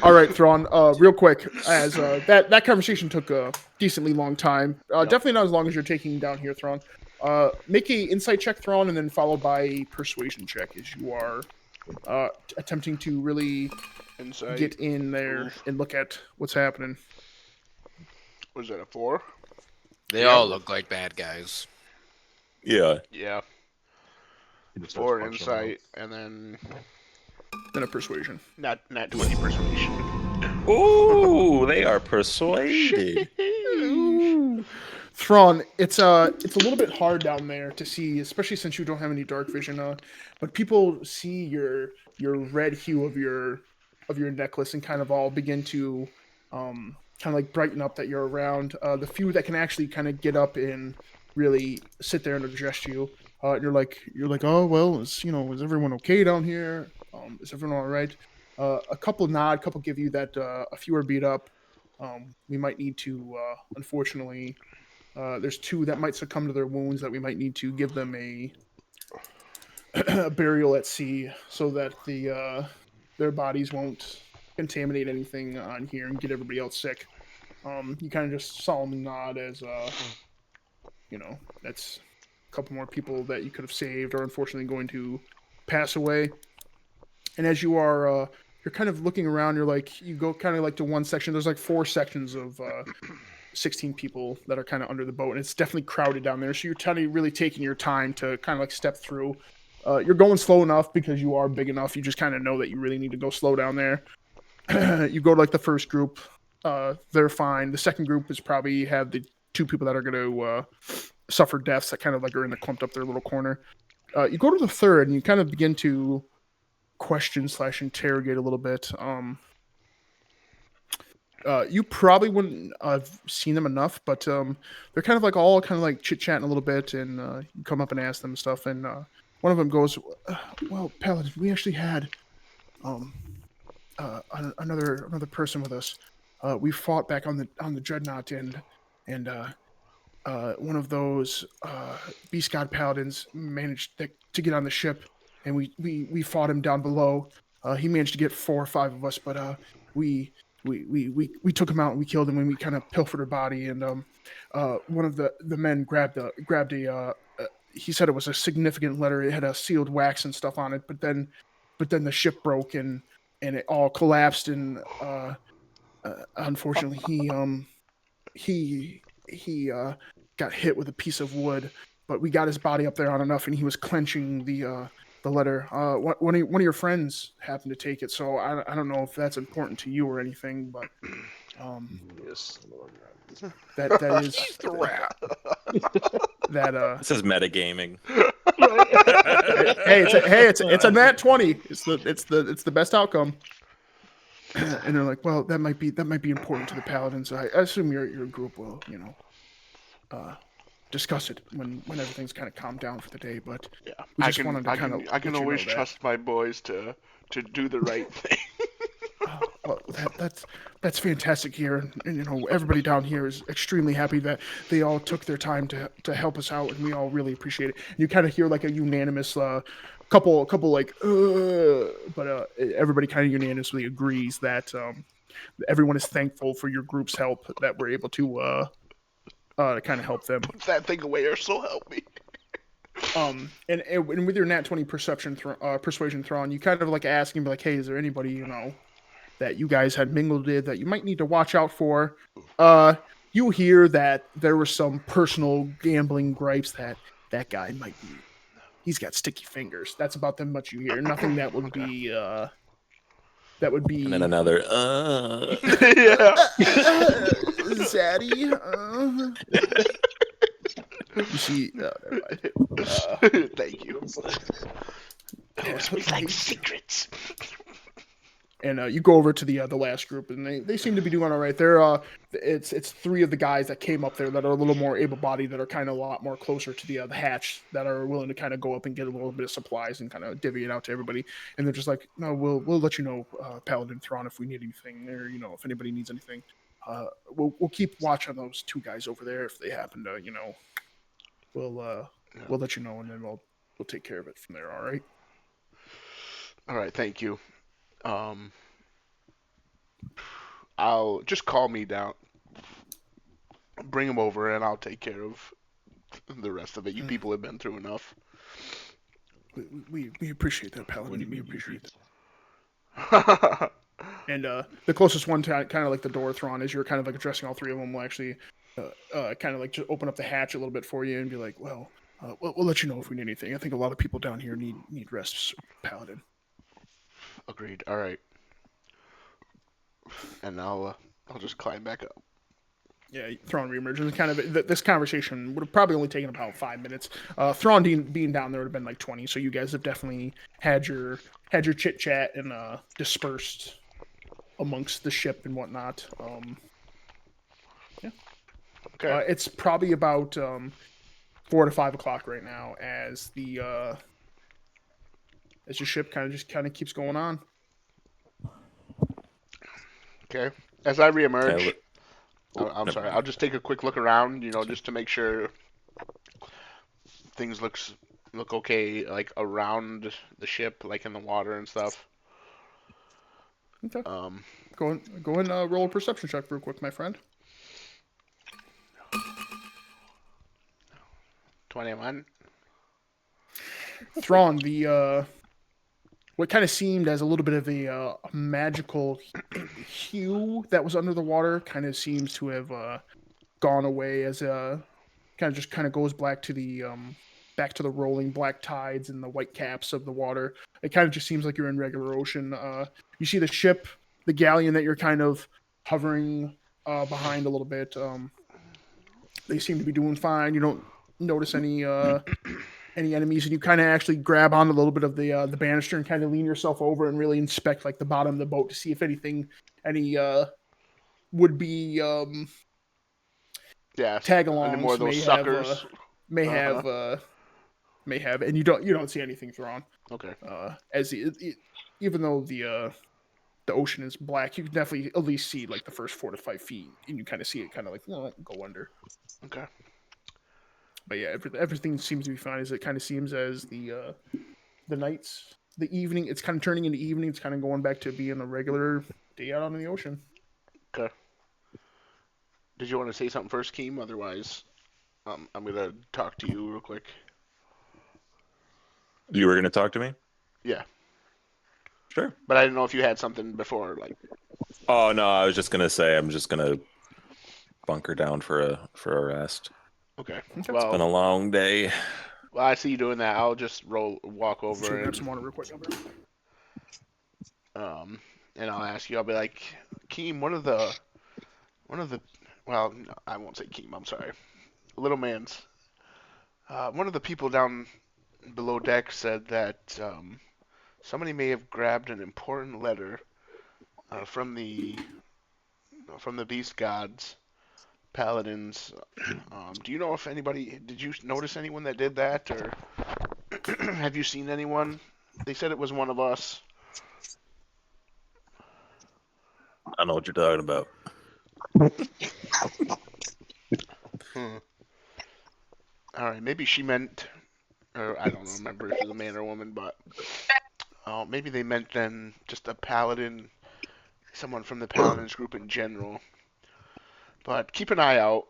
All right, Thrawn. Real quick, as that conversation took a decently long time. Definitely not as long as you're taking down here, Thrawn. Make a insight check, Thrawn, and then followed by a persuasion check as you are attempting to really Insight. get in there Oof. and look at what's happening. Was that a 4? They all look like bad guys. Yeah. Yeah. He just starts 4 punching them insight, and then Then a persuasion. not 20 persuasion. Ooh, they are persuaded. Ooh. Thrawn, it's a little bit hard down there to see, especially since you don't have any dark vision. But people see your red hue of your necklace and kind of all begin to kind of like brighten up that you're around. The few that can actually kind of get up and really sit there and address you. You're like, oh well, is everyone okay down here? Is everyone all right? A couple nod, a couple give you that a few are beat up. We might need to, unfortunately, there's 2 that might succumb to their wounds that we might need to give them a burial at sea so that their bodies won't contaminate anything on here and get everybody else sick. You kind of just solemnly nod as that's a couple more people that you could have saved are unfortunately going to pass away. And as you are you're kind of looking around, you're like, you go kind of like to one section, there's like 4 sections of 16 people that are kind of under the boat, and it's definitely crowded down there, so you're kind of really taking your time to kind of like step through. You're going slow enough because you are big enough, you just kind of know that you really need to go slow down there. You go to like the first group, they're fine. The second group is probably have the 2 people that are going to suffer deaths that kind of like are in the clumped up their little corner. You go to the third and you kind of begin to question / interrogate a little bit. You probably wouldn't have seen them enough, but they're kind of like all kind of like chit chatting a little bit, and you come up and ask them stuff. And one of them goes, "Well, Paladin, we actually had another person with us. We fought back on the dreadnought, and one of those beast god paladins managed to get on the ship, and we fought him down below. He managed to get 4 or 5 of us, but we took him out and we killed him, and we kind of pilfered her body. And one of the men grabbed a he said it was a significant letter. It had a sealed wax and stuff on it, but then the ship broke and it all collapsed, and unfortunately he got hit with a piece of wood, but we got his body up there on enough, and he was clenching the letter. One of your friends happened to take it, so I don't know if that's important to you or anything, but Yes. that is He's the rat. that This is metagaming. it's a nat 20. It's the best outcome. And they're like, well, that might be important to the paladins. I assume your group will discuss it when everything's kind of calmed down for the day. But Yeah, we just wanted to kind of I can always trust my boys to do the right thing. Well, that's fantastic here, and everybody down here is extremely happy that they all took their time to help us out, and we all really appreciate it. And you kind of hear like a unanimous couple like, but everybody kind of unanimously agrees that everyone is thankful for your group's help, that we're able to kind of help them. Put that thing away, or so help me. And with your nat 20 persuasion Thrawn, you kind of like ask him like, hey, is there anybody that you guys had mingled with that you might need to watch out for? You hear that there were some personal gambling gripes that guy might be. He's got sticky fingers. That's about the much you hear. Nothing that would be. And then another. Yeah. Zaddy. You see, never mind. Thank you. Yeah, We like secrets. And you go over to the last group, and they seem to be doing all right. They're it's 3 of the guys that came up there that are a little more able-bodied, that are kind of a lot more closer to the hatch, that are willing to kind of go up and get a little bit of supplies and kind of divvy it out to everybody. And they're just like, no, we'll let you know, Paladin Thrawn, if we need anything, or if anybody needs anything. We'll keep watch on those 2 guys over there if they happen to, we'll let you know, and then we'll we'll take care of it from there. All right. All right, thank you. I'll just call me down, bring him over, and I'll take care of the rest of it. You people have been through enough. We appreciate that, What do Paladin. you We mean you appreciate beat? that. And the closest one to kind of like the door, Thrawn, is you're kind of like addressing all three of them. Will actually kind of like just open up the hatch a little bit for you and be like, well, we'll let you know if we need anything. I think a lot of people down here need rest, Paladin. Agreed. All right. And I'll just climb back up. Yeah, Thrawn reemerges. Kind of this conversation would have probably only taken about 5 minutes. Thrawn being down there would have been like 20. So you guys have definitely had your chit chat and dispersed amongst the ship and whatnot. Yeah. Okay. It's probably about 4 to 5 o'clock right now as the as your ship kind of keeps going on. Okay. As I I reemerge, li- Oh, I'm never sorry. mind. I'll just take a quick look around, just to make sure things look okay, like around the ship, like in the water and stuff. Okay. Um, Go and roll a perception check real quick, my friend. 21. Thrawn, the what kind of seemed as a little bit of a magical hue that was under the water kind of seems to have gone away as kind of goes back to the rolling black tides and the white caps of the water. It kind of just seems like you're in regular ocean. You see the ship, the galleon that you're kind of hovering behind a little bit. They seem to be doing fine. You don't notice any enemies, and you kind of actually grab on a little bit of the banister and kind of lean yourself over and really inspect like the bottom of the boat to see if any would be Yes. Any more tag-alongs of those suckers? may Uh-huh. have and you don't see anything thrown. Okay. Even though the ocean is black, you can definitely at least see like the first 4 to 5 feet, and you kind of see it kind of like go under. Okay. But yeah, everything seems to be fine. As it kind of seems as the evening, it's kind of turning into evening. It's kind of going back to being a regular day out on the ocean. Okay. Did you want to say something first, Keem? Otherwise, I'm gonna talk to you real quick. You were going to talk to me? Yeah. Sure. But I didn't know if you had something before, like. Oh no, I was just going to say I'm just going to bunker down for a rest. Okay. Okay. It's been a long day. Well, I see you doing that. I'll just walk Just over grab and some water real quick. and I'll ask you. I'll be like, Keem, one of the, well, no, I won't say Keem. I'm sorry, little man's. One of the people down below deck said that somebody may have grabbed an important letter from the beast gods, paladins. Do you know if anybody? Did you notice anyone that did that, or have you seen anyone? They said it was one of us. I don't know what you're talking about. All right, maybe she meant, or I don't remember if it was a man or a woman, but maybe they meant then just a paladin, someone from the paladins group in general. But keep an eye out.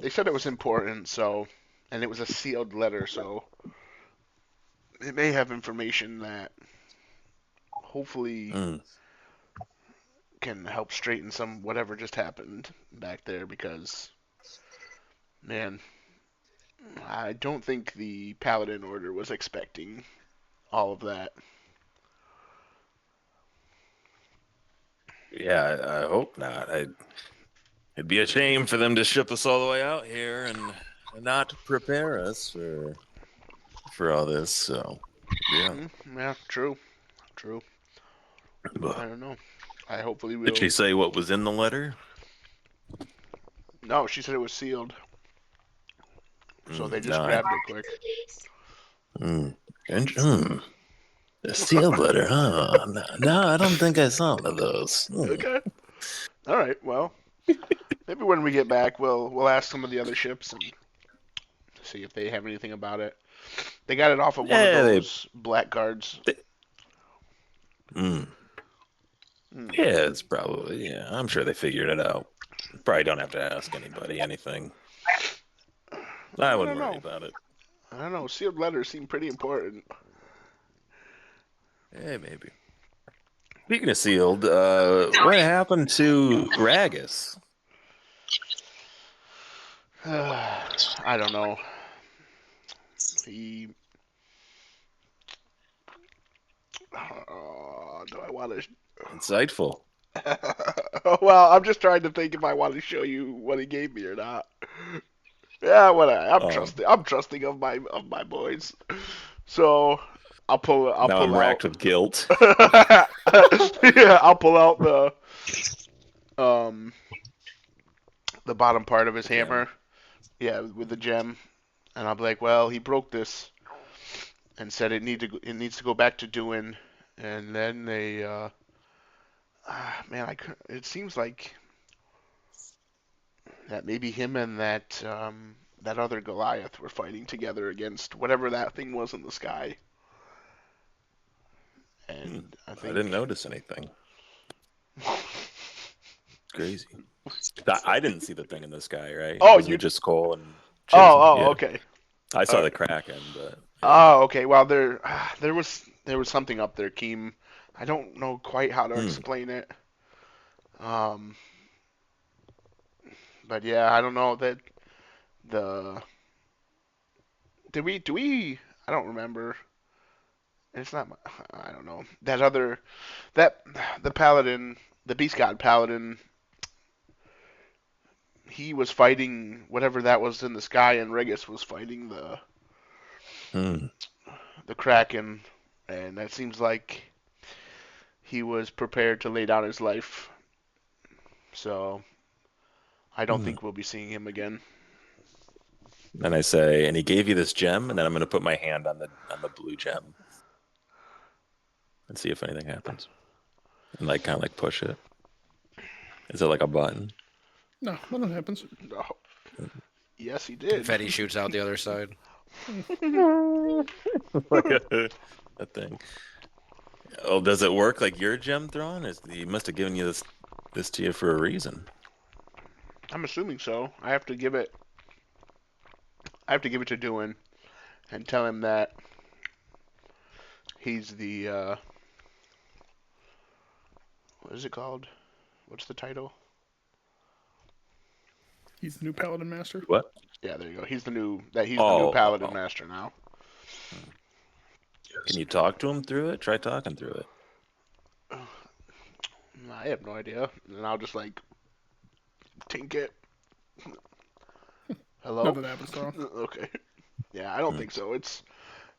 They said it was important, and it was a sealed letter, so it may have information that hopefully can help straighten some whatever just happened back there. Because, man, I don't think the paladin order was expecting all of that. Yeah, I hope not. It'd be a shame for them to ship us all the way out here and not prepare us for all this. So, yeah. Yeah, true. I don't know. I hopefully will. Did she say what was in the letter? No, she said it was sealed. So they just No, grabbed it quick. A sealed letter, huh? No, I don't think I saw one of those. Okay. All right. Well, maybe when we get back, we'll ask some of the other ships and see if they have anything about it. They got it off of one of those black cards. Yeah, it's probably, yeah, I'm sure they figured it out. Probably don't have to ask anybody anything. I wouldn't worry about it. I don't know. Sealed letters seem pretty important. Yeah, maybe. Speaking of sealed, what happened to Ragus? I don't know. He. Do I want to? Insightful. Well, I'm just trying to think if I want to show you what he gave me or not. Yeah, I'm trusting. I'm trusting of my boys. So I'll pull now I'm out. racked with guilt. Yeah, I'll pull out um the bottom part of his The gem. hammer. Yeah, with the gem, and I'll be like, well, he broke this, and said it needs to go back to doing, and then they man, it seems like that maybe him and that other Goliath were fighting together against whatever that thing was in the sky. And I I think didn't notice anything. Crazy. I didn't see the thing in the sky, right? Oh, Wasn't you it just Cole and Oh, Jason? Yeah. okay. I saw the Kraken, but Oh, okay. Well, there was something up there, Keem. I don't know quite how to explain it. But yeah, I don't know that the do we I don't remember. It's not I don't know. That the paladin, the beast god paladin, he was fighting whatever that was in the sky, and Regis was fighting the Kraken, and that seems like he was prepared to lay down his life. So I don't think we'll be seeing him again. Then I say, and he gave you this gem, and then I'm going to put my hand on the blue gem and see if anything happens, and like kind of like push it. Is it like a button? No, nothing happens. No. Yes, he did. Confetti shoots out the other side. Like a thing. Oh, does it work like your gem throwing? He must have given you this to you for a reason. I'm assuming so. I have to give it to Duin and tell him that he's the what is it called? What's the title? He's the new Paladin Master. What? Yeah, there you go. He's the new Paladin Master now. Can you talk to him through it? Try talking through it. I have no idea. And I'll just like tink it. Hello? Nothing happens to him. Okay. Yeah, I don't think so.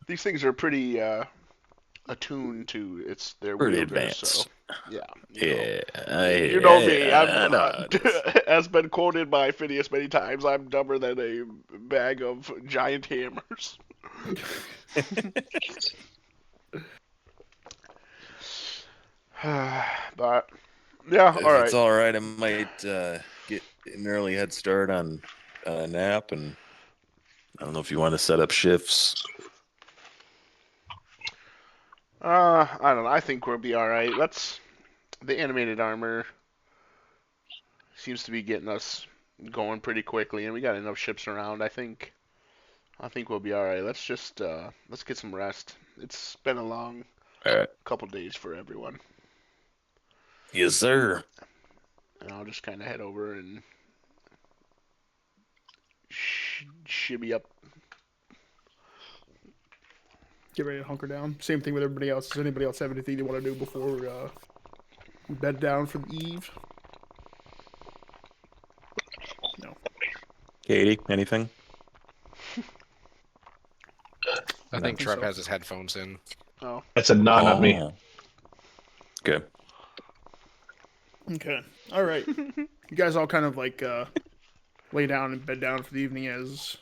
These things are pretty attuned to their Pretty wielders, advanced. So yeah. You know me. know. As been quoted by Phineas many times, I'm dumber than a bag of giant hammers. But yeah, If all right. it's all right, I might get an early head start on a nap, and I don't know if you want to set up shifts. I don't know. I think we'll be all right. The animated armor seems to be getting us going pretty quickly, and we got enough ships around. I think we'll be all right. Let's just let's get some rest. It's been a long couple days for everyone. Yes, sir. And I'll just kind of head over and shimmy up. Get ready to hunker down. Same thing with everybody else. Does anybody else have anything they want to do before we bed down for the eve? No. Katie, anything? I think Trev so. has his headphones in. Oh. That's a nod at me. Good. Okay. All right. You guys all kind of like lay down and bed down for the evening as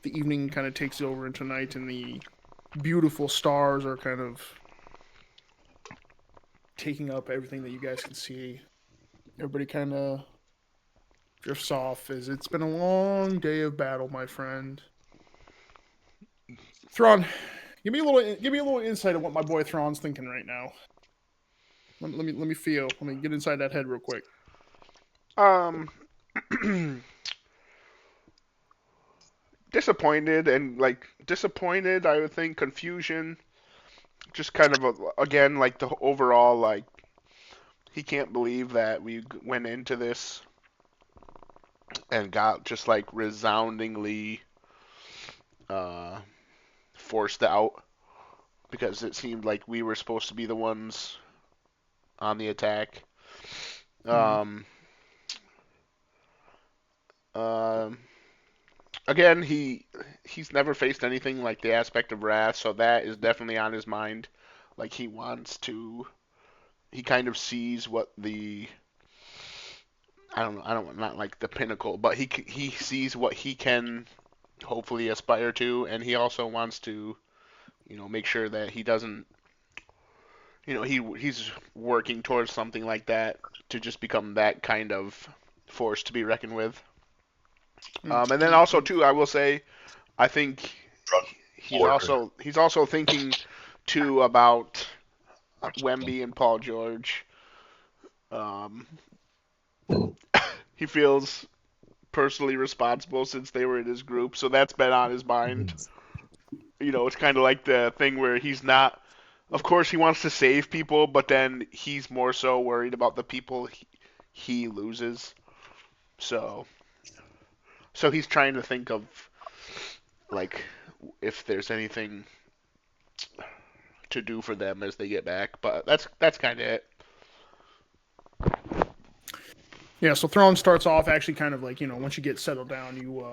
the evening kind of takes over into night, and the beautiful stars are kind of taking up everything that you guys can see. Everybody kind of drifts off as it's been a long day of battle, my friend. Thrawn, give me a little insight on what my boy Thrawn's thinking right now. Let me feel. Let me get inside that head real quick. Um, disappointed and like disappointed. I would think confusion. Just kind of again like the overall like he can't believe that we went into this and got just like resoundingly uh, forced out because it seemed like we were supposed to be the ones on the attack. Um, um, again, he's never faced anything like the aspect of wrath, so that is definitely on his mind. Like he wants to, he kind of sees what the I don't not like the pinnacle, but he sees what he can hopefully aspire to, and he also wants to, make sure that he doesn't, he's working towards something like that to just become that kind of force to be reckoned with. And then also too, I will say, I think he's also thinking too about Wemby and Paul George. Um, he feels personally responsible since they were in his group, so that's been on his mind. It's kind of like the thing where he's not. Of course, he wants to save people, but then he's more so worried about the people he loses. So he's trying to think of like if there's anything to do for them as they get back. But that's kind of it. Yeah, so Thrawn starts off actually kind of like, once you get settled down, you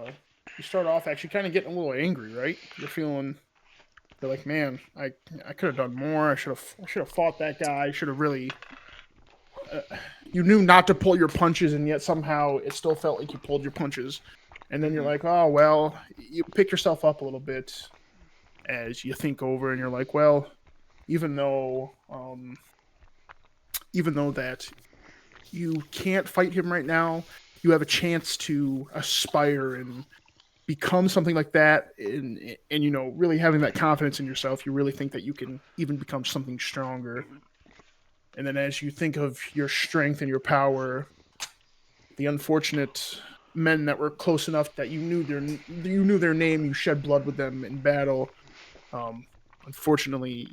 start off actually kind of getting a little angry, right? You're like, man, I could have done more. I should have fought that guy. I should have really. You knew not to pull your punches, and yet somehow it still felt like you pulled your punches. And then you're like, oh well, you pick yourself up a little bit as you think over, and you're like, well, even though that you can't fight him right now, you have a chance to aspire and become something like that, and really having that confidence in yourself, you really think that you can even become something stronger. And then as you think of your strength and your power, the unfortunate men that were close enough that you knew their name, you shed blood with them in battle. Unfortunately,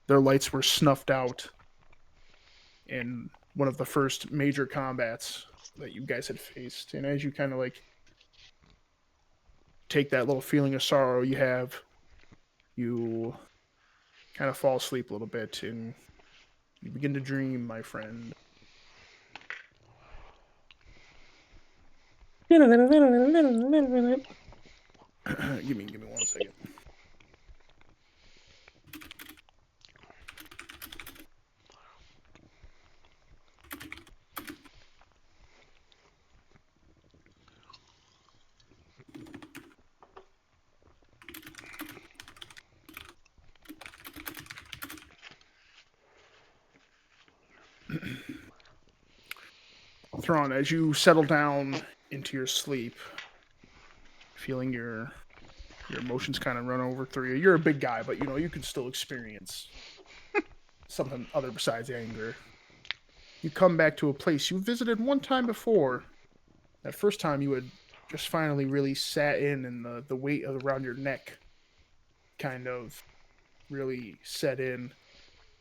their lights were snuffed out in one of the first major combats that you guys had faced. And as you kind of like take that little feeling of sorrow you have, you kind of fall asleep a little bit and you begin to dream, my friend. give me 1 second. Thrawn, as you settle down into your sleep, feeling your emotions kind of run over through you. You're a big guy, but you can still experience something other besides anger. You come back to a place you visited one time before. That first time you had just finally really sat in, and the weight around your neck kind of really set in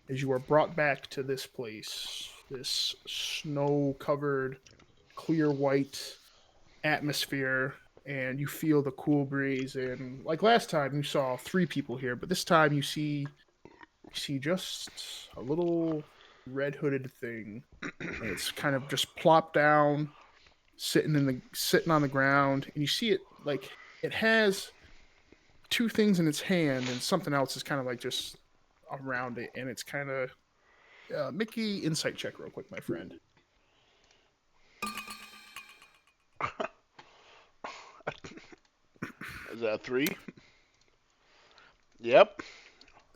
as you are brought back to this place, this snow-covered, clear white atmosphere, and you feel the cool breeze. And like last time, you saw 3 people here, but this time you see just a little red hooded thing, and it's kind of just plopped down, sitting on the ground, and you see it like it has 2 things in its hand, and something else is kind of like just around it, and it's kind of Mickey insight check real quick, my friend. Is that a 3? Yep.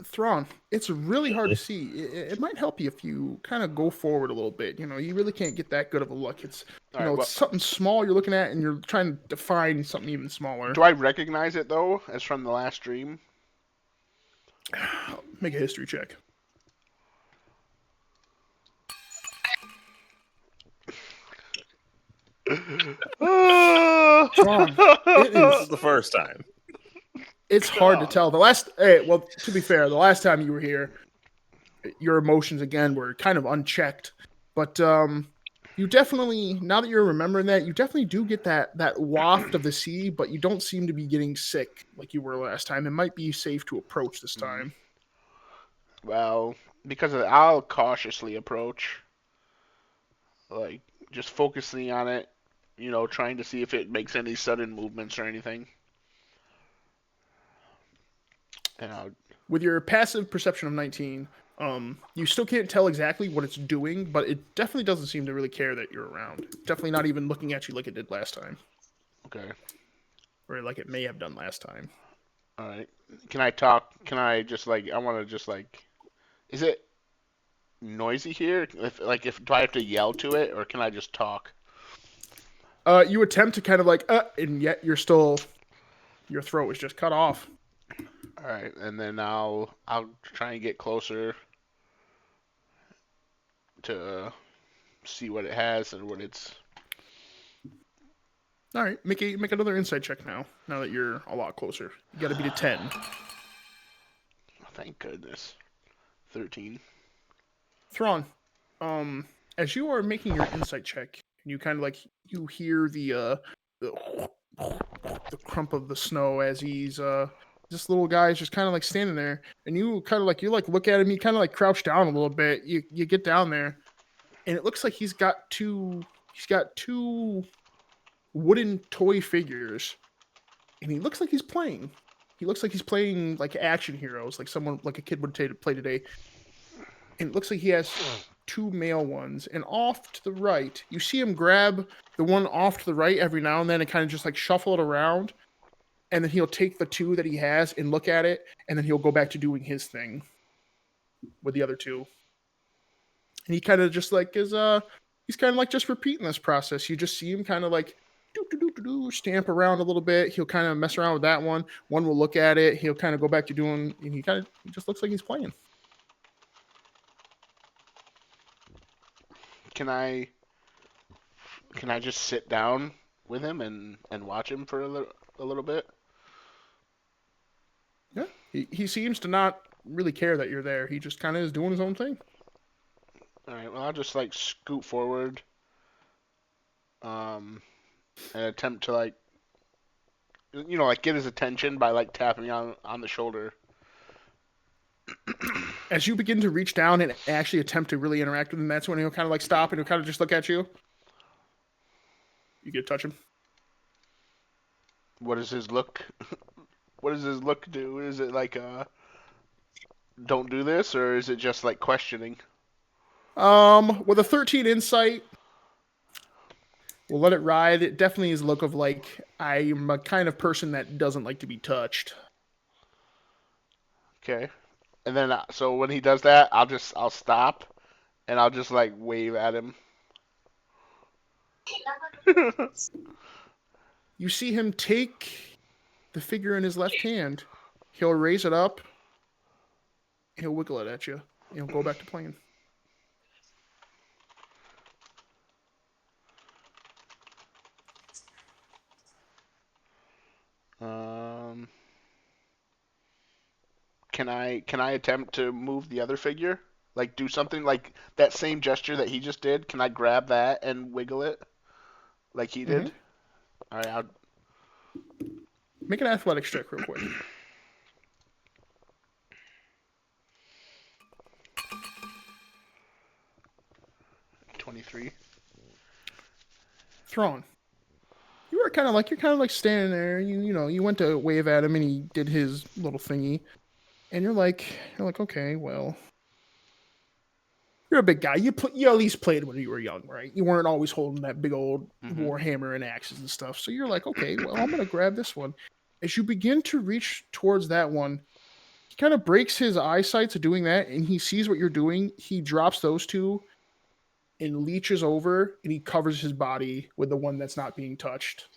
Thrawn, it's really hard to see. It might help you if you kind of go forward a little bit. You really can't get that good of a look. It's All right. Well, it's something small you're looking at, and you're trying to define something even smaller. do I recognize it though, as from the last dream? Make a history check. Thrawn, it This is is. the first time. It's hard to tell. Well, to be fair, the last time you were here, your emotions again were kind of unchecked. But you definitely, now that you're remembering that, you definitely do get that waft of the sea, but you don't seem to be getting sick like you were last time. It might be safe to approach this time. Well, because of that, I'll cautiously approach, like just focusing on it, trying to see if it makes any sudden movements or anything. And I'll, With your passive perception of 19, you still can't tell exactly what it's doing, but it definitely doesn't seem to really care that you're around. Definitely not even looking at you like it did last time, okay. or like it may have done last time. All right. Can I talk? Can I just I want to just is it noisy here? If do I have to yell to it, or can I just talk? You attempt to kind of and yet your throat is just cut off. All right, and then I'll try and get closer to see what it has and what it's. All right, make another insight check now. Now that you're a lot closer, you got to beat a 10. Thank goodness. 13. Thrawn, as you are making your insight check, you kind of you hear the crump of the snow as he's this little guy is just kind of standing there, and you kind of you look at him, you kind of crouch down a little bit. You get down there, and it looks like he's got two wooden toy figures, and he looks like he's playing. He looks like he's playing action heroes, like someone a kid would play today. And it looks like he has two male ones. And off to the right, you see him grab the one off to the right every now and then and kind of just shuffle it around. And then he'll take the two that he has and look at it, and then he'll go back to doing his thing with the other two. And he kind of just he's kind of just repeating this process. You just see him kind of stamp around a little bit. He'll kind of mess around with that one. One will look at it. He'll kind of go back to doing, and he just looks like he's playing. Can I just sit down with him and watch him for a little bit? Yeah, he seems to not really care that you're there. He just kind of is doing his own thing. All right. Well, I'll just scoot forward, and attempt to get his attention by tapping on the shoulder. As you begin to reach down and actually attempt to really interact with him, that's when he'll kind of stop and he'll kind of just look at you. You get to touch him. What does his look? What does his look do? Is it don't do this, or is it just questioning? With a 13 insight, we'll let it ride. It definitely is a look of I'm a kind of person that doesn't like to be touched. Okay. And then, so when he does that, I'll stop, and I'll just wave at him. You see him take the figure in his left hand. He'll raise it up. He'll wiggle it at you. And he'll go back to playing. Can I attempt to move the other figure? Do something that same gesture that he just did? Can I grab that and wiggle it like he did? Mm-hmm. All right, I'll make an athletics check real quick. $23. Thrawn. You're kind of standing there. You went to wave at him and he did his little thingy. And you're like, okay, well, you're a big guy. You at least played when you were young, right? You weren't always holding that big old warhammer and axes and stuff. So you're like, okay, well, I'm gonna grab this one. As you begin to reach towards that one, he kind of breaks his eyesight to doing that, and he sees what you're doing. He drops those two and leeches over, and he covers his body with the one that's not being touched.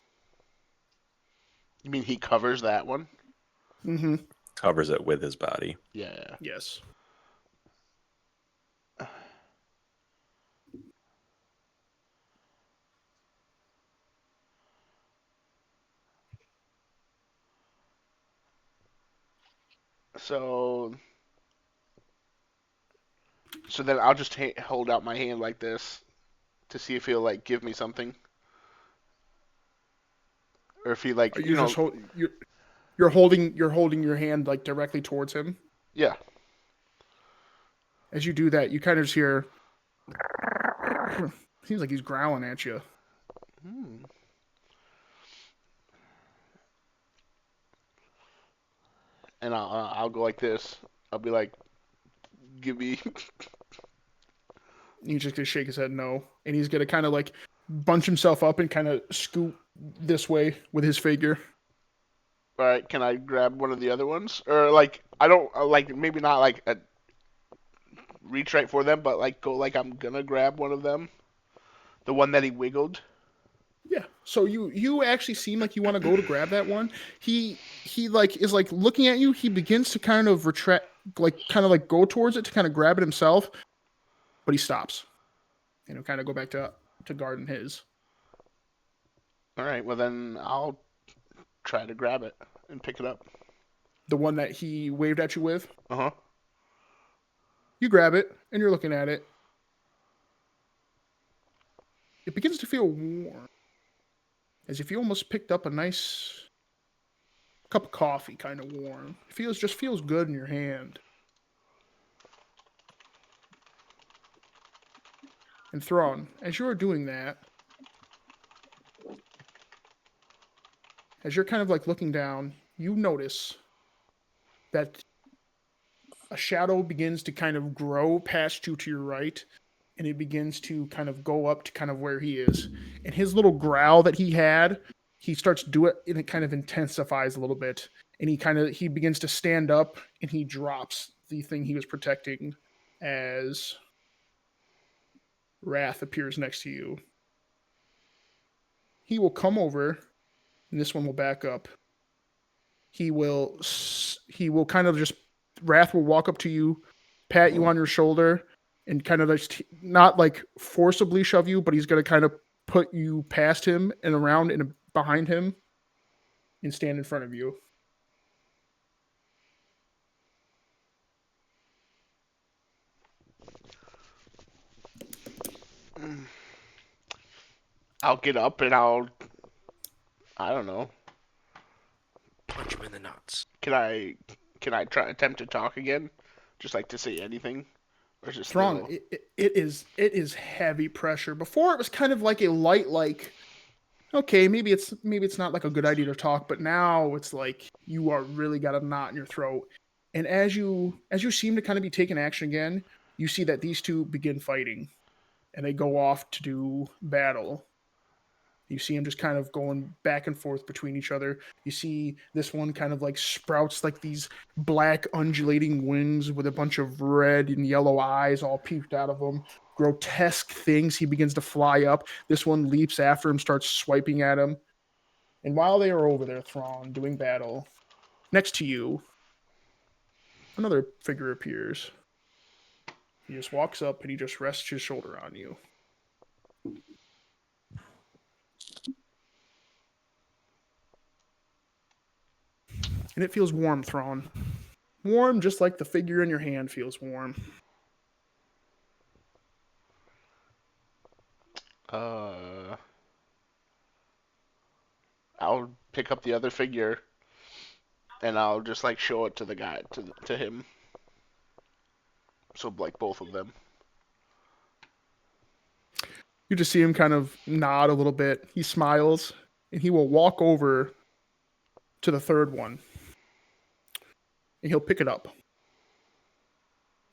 You mean he covers that one? Mm-hmm. Covers it with his body. Yeah. Yes. So then I'll just hold out my hand like this to see if he'll like give me something, or if he like Are you just you're holding your hand like directly towards him? yeah. As you do that, you kind of just hear. Seems like he's growling at you. And I'll go like this. I'll be like, give me. He's just gonna shake his head no, and he's gonna kind of like bunch himself up and kind of scoot this way with his figure. All right, can I grab one of the other ones? Or like I don't like maybe not like a reach right for them, but like go like I'm gonna grab one of them, the one that he wiggled. Yeah. So you actually seem like you want to go to grab that one. He like is like looking at you. He begins to kind of retract, like kind of like go towards it to kind of grab it himself, but he stops. And he'll kind of go back to guarding his. All right, well then I'll try to grab it and pick it up. The one that he waved at you with. Uh-huh. You grab it and you're looking at it. It begins to feel warm, as if you almost picked up a nice cup of coffee, kind of warm. It feels good in your hand. And Thrawn, as you're doing that, as you're kind of like looking down, you notice that a shadow begins to kind of grow past you to your right, and it begins to kind of go up to kind of where he is. And his little growl that he had, he starts to do it, and it kind of intensifies a little bit. And he begins to stand up, and he drops the thing he was protecting as Wrath appears next to you. He will come over, and this one will back up. He will kind of just, Wrath will walk up to you, pat you on your shoulder, and kind of just not like forcibly shove you, but he's going to kind of put you past him and around and behind him and stand in front of you. I'll get up and I don't know. Punch him in the nuts. Can I attempt to talk again? Just like to say anything? Or just Thrawn, it is heavy pressure. Before it was kind of like a light, like, okay, maybe it's not like a good idea to talk, but now it's like you are really got a knot in your throat. And as you seem to kind of be taking action again, you see that these two begin fighting, and they go off to do battle. You see them just kind of going back and forth between each other. You see this one kind of like sprouts like these black undulating wings with a bunch of red and yellow eyes all peeped out of them. Grotesque things. He begins to fly up. This one leaps after him, starts swiping at him. And while they are over there, Thrawn, doing battle, next to you, another figure appears. He just walks up and he just rests his shoulder on you. And it feels warm, Thrawn. Warm, just like the figure in your hand feels warm. I'll pick up the other figure, and I'll just like show it to the guy to him. So like both of them. You just see him kind of nod a little bit. He smiles, and he will walk over to the third one. And he'll pick it up.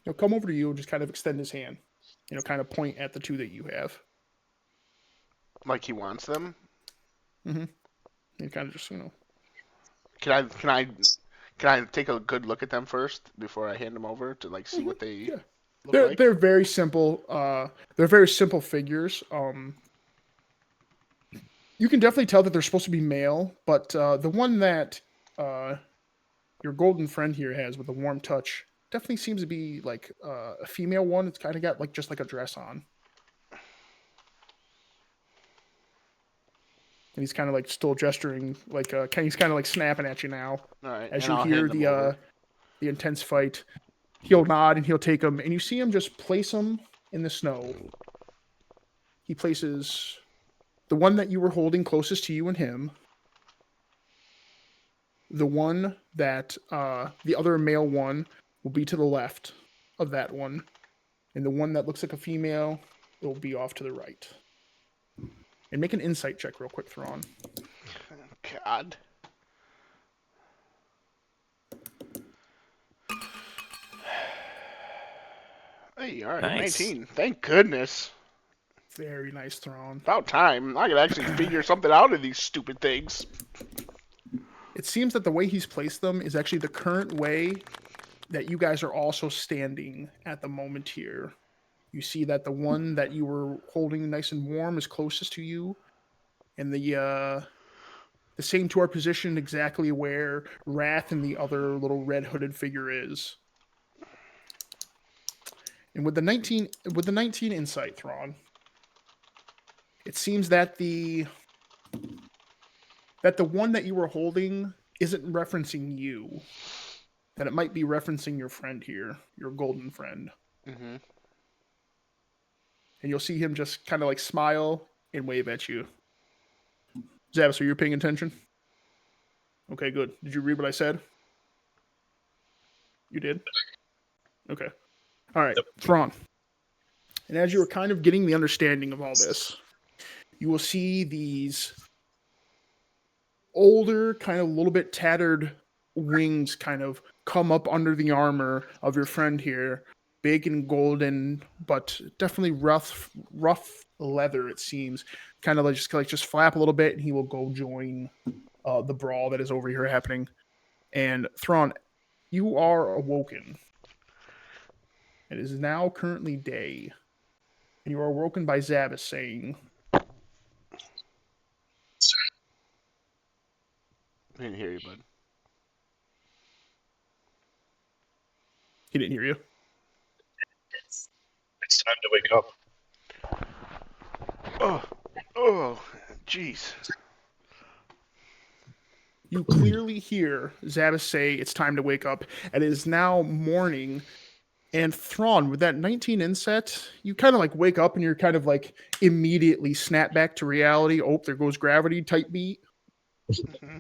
He'll come over to you and just kind of extend his hand. You know, kind of point at the two that you have. Like he wants them. Mm-hmm. You kind of just, Can Can I take a good look at them first before I hand them over to like see what they Yeah. look They're like? they're very simple. They're very simple figures. You can definitely tell that they're supposed to be male, but the one that your golden friend here has with the warm touch definitely seems to be like a female one. It's kind of got like just like a dress on, and he's kind of like still gesturing, like he's kind of like snapping at you now All right, as and you I'll hear hand them over. the intense fight. He'll nod and he'll take him, and you see him just place him in the snow. He places the one that you were holding closest to you and him, the one that the other male one will be to the left of that one, and the one that looks like a female will be off to the right. And make an insight check real quick, Thrawn. God. Hey, all right, Nice. 19. Thank goodness. Very nice, Thrawn. About time. I could actually figure something out of these stupid things. It seems that the way he's placed them is actually the current way that you guys are also standing at the moment here. You see that the one that you were holding nice and warm is closest to you, and the same to our position exactly where Wrath and the other little red hooded figure is. And with the 19 insight, Thrawn, it seems that the one that you were holding isn't referencing you. That it might be referencing your friend here, your golden friend. Mm-hmm. And you'll see him just kind of like smile and wave at you. Zavis, are you paying attention? Okay, good. Did you read what I said? You did? Okay. All right, Thrawn. And as you are kind of getting the understanding of all this, you will see these older, kind of a little bit tattered wings kind of come up under the armor of your friend here. Big and golden, but definitely rough leather, it seems. Kind of like just flap a little bit, and he will go join the brawl that is over here happening. And Thrawn, you are awoken. It is now currently day. And you are awoken by Zabbis saying, I didn't hear you, bud. he didn't hear you. It's time to wake up. Oh, jeez. You clearly hear Zabbis say it's time to wake up. And it is now morning. And Thrawn, with that 19 inset, you kind of like wake up and you're kind of like immediately snap back to reality. Oh, there goes gravity type beat. Mm-hmm.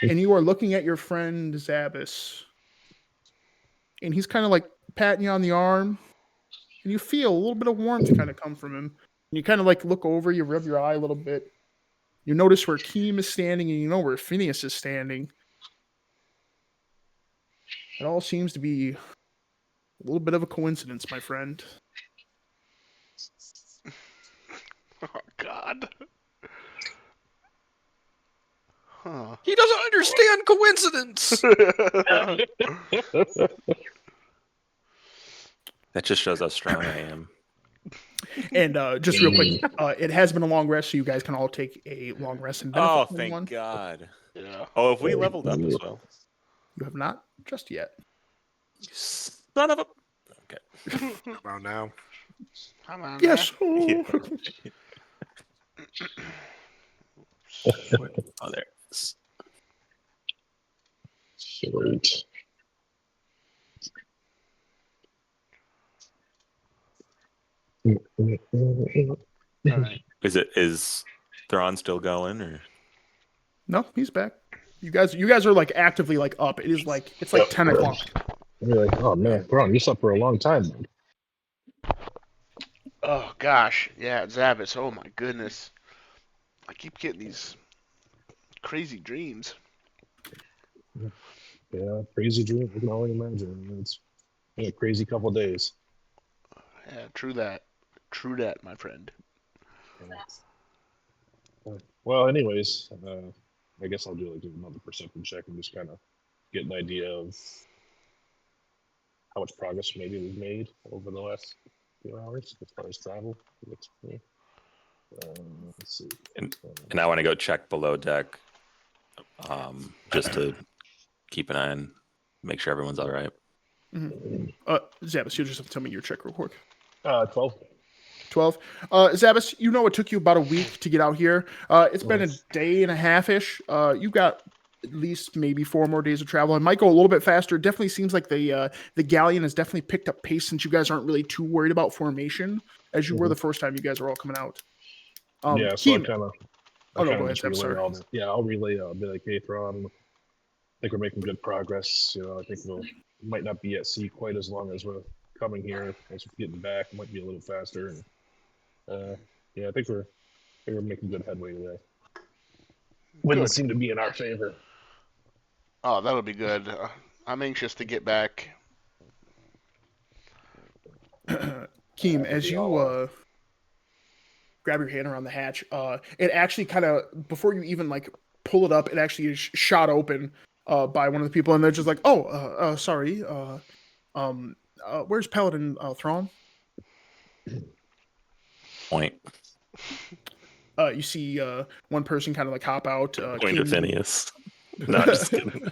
And you are looking at your friend Zabbis. And he's kind of like patting you on the arm. And you feel a little bit of warmth kind of come from him. And you kind of like look over, you rub your eye a little bit. You notice where Keem is standing and you know where Phineas is standing. It all seems to be a little bit of a coincidence, my friend. Oh, God. Huh. He doesn't understand coincidence. That just shows how strong I am. And just real quick, it has been a long rest, so you guys can all take a long rest and benefit Oh, from thank one. God. Yeah. Oh, have we leveled up as well? You have not just yet. Son of a. Okay. Come on now. Come on. Yes. Yeah. Oh, there it is. Sweet. All right. Is Thrawn still going or? No, he's back. You guys are like actively like up. It's like 10 o'clock. You're like, oh man, Ron, you slept for a long time. Man. Oh, gosh. Yeah, Zabbis. Oh, my goodness. I keep getting these crazy dreams. Yeah, crazy dream. I can only imagine. It's been a crazy couple of days. Yeah, true that. True that, my friend. Well, anyways, I guess I'll do like another perception check and just kind of get an idea of how much progress maybe we've made over the last few hours as far as travel. Let's see. And I want to go check below deck, just to keep an eye on, make sure everyone's all right. Zabas, you just have to tell me your check real quick. 12. 12. Zabas, you know it took you about a week to get out here. It's been a day and a half-ish. You've got at least maybe 4 more days of travel. It might go a little bit faster. It definitely seems like the galleon has definitely picked up pace since you guys aren't really too worried about formation as you were the first time you guys were all coming out. Yeah, so Keem, I kind of go ahead, just Zeb, relay sorry. all this. Yeah, I'll relay. I'll be like, hey, Thrawn, I think we're making good progress. You know, I think we might not be at sea quite as long as we're coming here. As we're getting back, it might be a little faster. And yeah, I think we're making good headway today. Winds seem to be in our favor. Oh, that'll be good. I'm anxious to get back. Keem, as you grab your hand around the hatch, it actually kind of, before you even like pull it up, it actually is shot open by one of the people, and they're just like, "Oh, sorry. Where's Paladin Thrawn?" Point. You see one person kind of like hop out. Point to Phineas. No, I'm just kidding.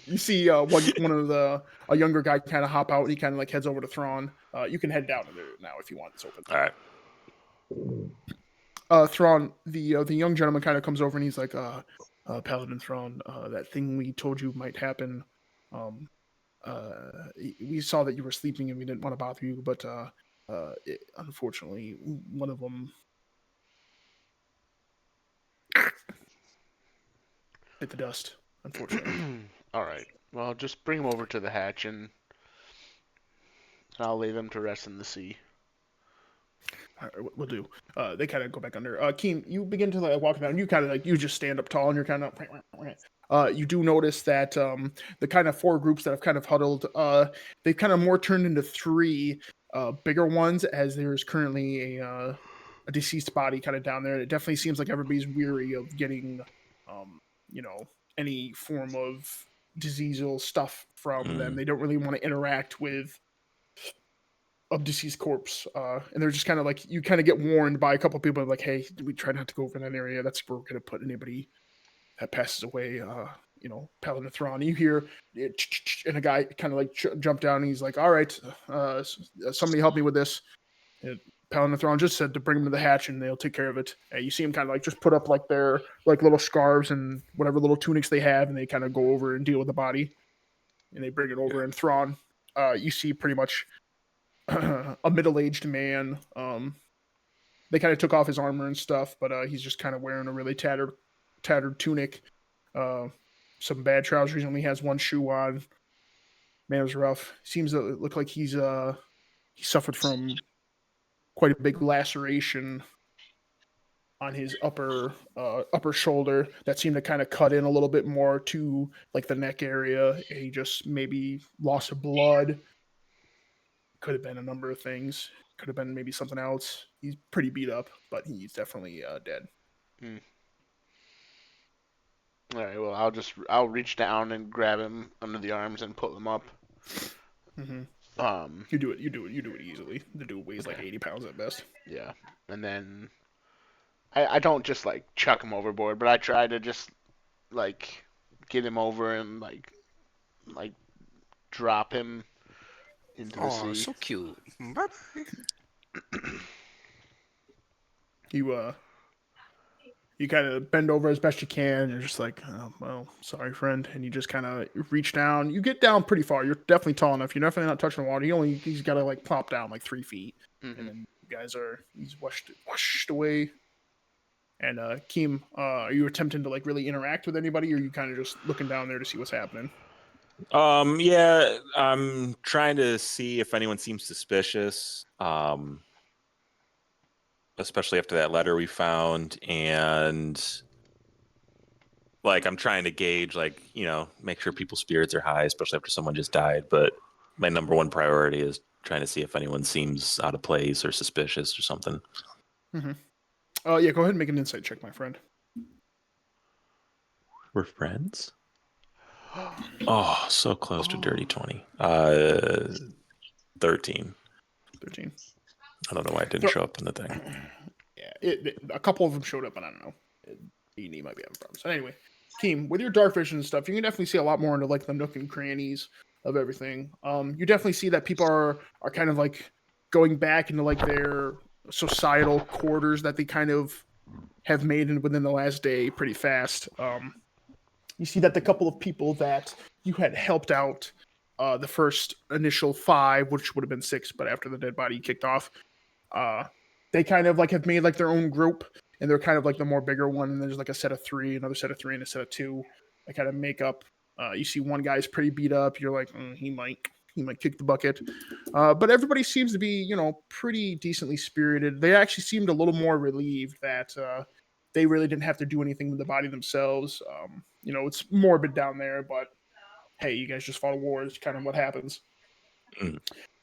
You see one of a younger guy kind of hop out, and he kind of like heads over to Thrawn. You can head down there now if you want. It's open. All right. Thrawn, the young gentleman kind of comes over and he's like, Paladin Thrawn, that thing we told you might happen. We saw that you were sleeping and we didn't want to bother you, but unfortunately, one of them hit the dust. Unfortunately. All right. Well, just bring him over to the hatch and I'll lay them to rest in the sea. All right, we'll do. They kind of go back under. Keem, you begin to like walk down. You kind of like you just stand up tall, and you're kind of. You do notice that the kind of 4 groups that have kind of huddled, they've kind of more turned into 3 bigger ones, as there's currently a deceased body kind of down there. And it definitely seems like everybody's weary of getting, any form of diseasal stuff from them. They don't really want to interact with a deceased corpse, and they're just kind of like, you kind of get warned by a couple people like, hey, we try not to go over that area. That's where we're going to put anybody that passes away. Paladin Thrawn. You hear it, and a guy kind of like jump down, and he's like, all right, somebody help me with this. And Paladin Thrawn just said to bring him to the hatch and they'll take care of it. And you see him kind of like just put up like their like little scarves and whatever little tunics they have, and they kind of go over and deal with the body, and they bring it over. And Thrawn, you see pretty much a middle-aged man. They kind of took off his armor and stuff, but he's just kind of wearing a really tattered tunic, some bad trousers. He only has one shoe on. Man, it was rough. Seems to look like he suffered from quite a big laceration on his upper shoulder that seemed to kind of cut in a little bit more to like the neck area. He just maybe loss of blood. Could have been a number of things. Could have been maybe something else. He's pretty beat up, but he's definitely dead. All right. Well, I'll reach down and grab him under the arms and pull him up. Mm-hmm. You do it easily. The dude weighs like 80 pounds at best. Yeah, and then I don't just like chuck him overboard, but I try to just like get him over and like drop him into the sea. Oh, so cute. Bye-bye. You kind of bend over as best you can. You're just like, oh, well, sorry, friend. And you just kind of reach down. You get down pretty far. You're definitely tall enough. You're definitely not touching the water. He's got to like plop down like 3 feet. And then you guys he's washed away. And Keem, are you attempting to like really interact with anybody, or are you kind of just looking down there to see what's happening? Yeah, I'm trying to see if anyone seems suspicious, especially after that letter we found, and like I'm trying to gauge, like, make sure people's spirits are high, especially after someone just died. But my number one priority is trying to see if anyone seems out of place or suspicious or something. Mm-hmm. Yeah, go ahead and make an insight check, my friend. We're friends? Oh, so close to dirty 20. 13. 13. I don't know why it didn't show up in the thing. Yeah, a couple of them showed up, but I don't know. E&E might be having problems. So anyway, Keem, with your dark vision and stuff, you can definitely see a lot more into like the nook and crannies of everything. You definitely see that people are kind of like going back into like their societal quarters that they kind of have made within the last day pretty fast. You see that the couple of people that you had helped out the first initial 5, which would have been 6, but after the dead body kicked off, they kind of like have made like their own group, and they're kind of like the more bigger one. And there's like a set of 3, another set of 3, and a set of 2. They kind of make up. You see one guy's pretty beat up. You're like, he might kick the bucket. But everybody seems to be, pretty decently spirited. They actually seemed a little more relieved that they really didn't have to do anything with the body themselves. It's morbid down there, but hey, you guys just fought a war. It's kind of what happens. Mm.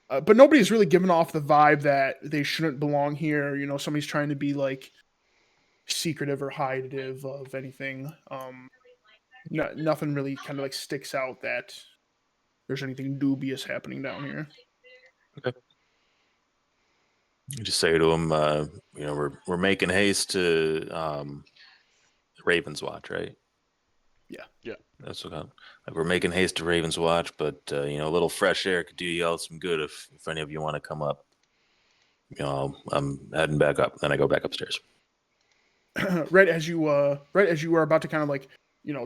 But nobody's really given off the vibe that they shouldn't belong here. Somebody's trying to be like secretive or hidative of anything. Nothing really kind of like sticks out that there's anything dubious happening down here. Okay. You just say to him, we're making haste to Raven's Watch, right? Yeah. Yeah. That's what like we're making haste to Raven's Watch, but a little fresh air could do you all some good if any of you want to come up. I'm heading back up. Then I go back upstairs. right as you are about to kind of like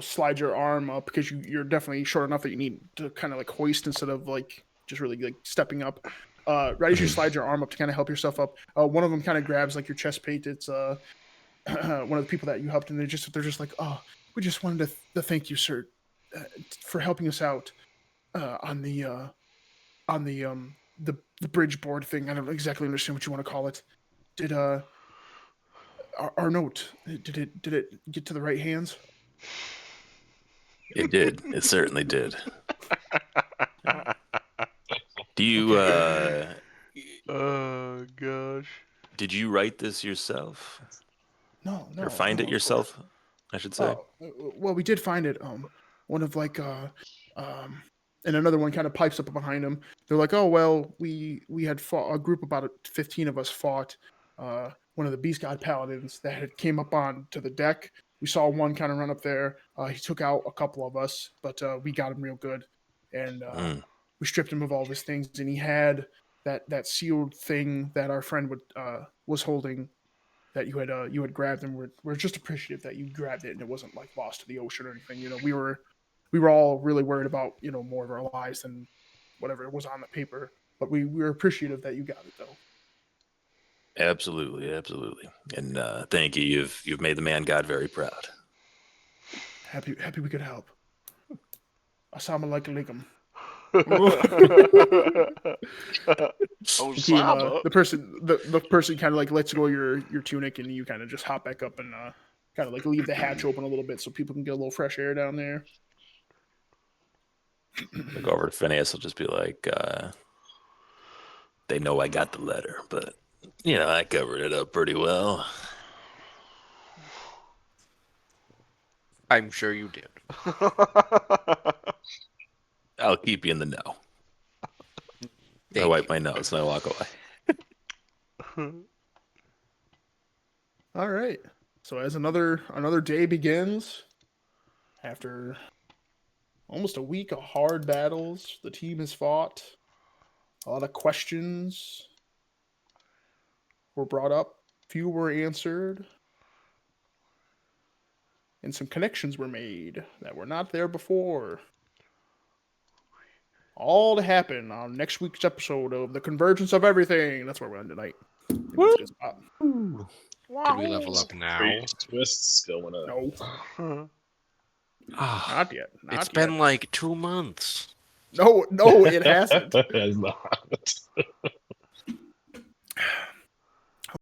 slide your arm up because you're definitely short enough that you need to kind of like hoist instead of like just really like stepping up. Right as you slide your arm up to kind of help yourself up, one of them kind of grabs like your chest plate. It's one of the people that you helped, and they're just like, oh, we just wanted to thank you, sir, for helping us out on the bridge board thing. I don't exactly understand what you want to call it. Did our note, did it get to the right hands? It did. It certainly did. Do you Oh gosh. did you write this yourself? No, Or find it of yourself, course. I should say? Well, we did find it. One of like and another one kind of pipes up behind him. They're like, oh well, we had fought a group about 15 of us fought one of the Beast God Paladins that had came up on to the deck. We saw one kind of run up there. He took out a couple of us, but we got him real good, and we stripped him of all of his things. And he had that sealed thing that our friend was holding, that you had grabbed, and we're just appreciative that you grabbed it and it wasn't like lost to the ocean or anything. We were all really worried about more of our lives than whatever was on the paper, but we were appreciative that you got it though. Absolutely, and thank you. You've made the man god very proud. Happy we could help. Assalamu alaikum. Osama. The person kind of like lets go of your tunic, and you kind of just hop back up and kind of like leave the hatch open a little bit so people can get a little fresh air down there. I go over to Phineas. I'll just be like, they know I got the letter, but I covered it up pretty well. I'm sure you did. I'll keep you in the know. I wipe my nose and I walk away. All right. So as another day begins, after almost a week of hard battles, the team has fought. A lot of questions were brought up. Few were answered. And some connections were made that were not there before. All to happen on next week's episode of the Convergence of Everything. That's where we're on tonight. Did we level up now? Great twists going on. No, Oh, not yet. it's been like 2 months. No, it hasn't. It has not.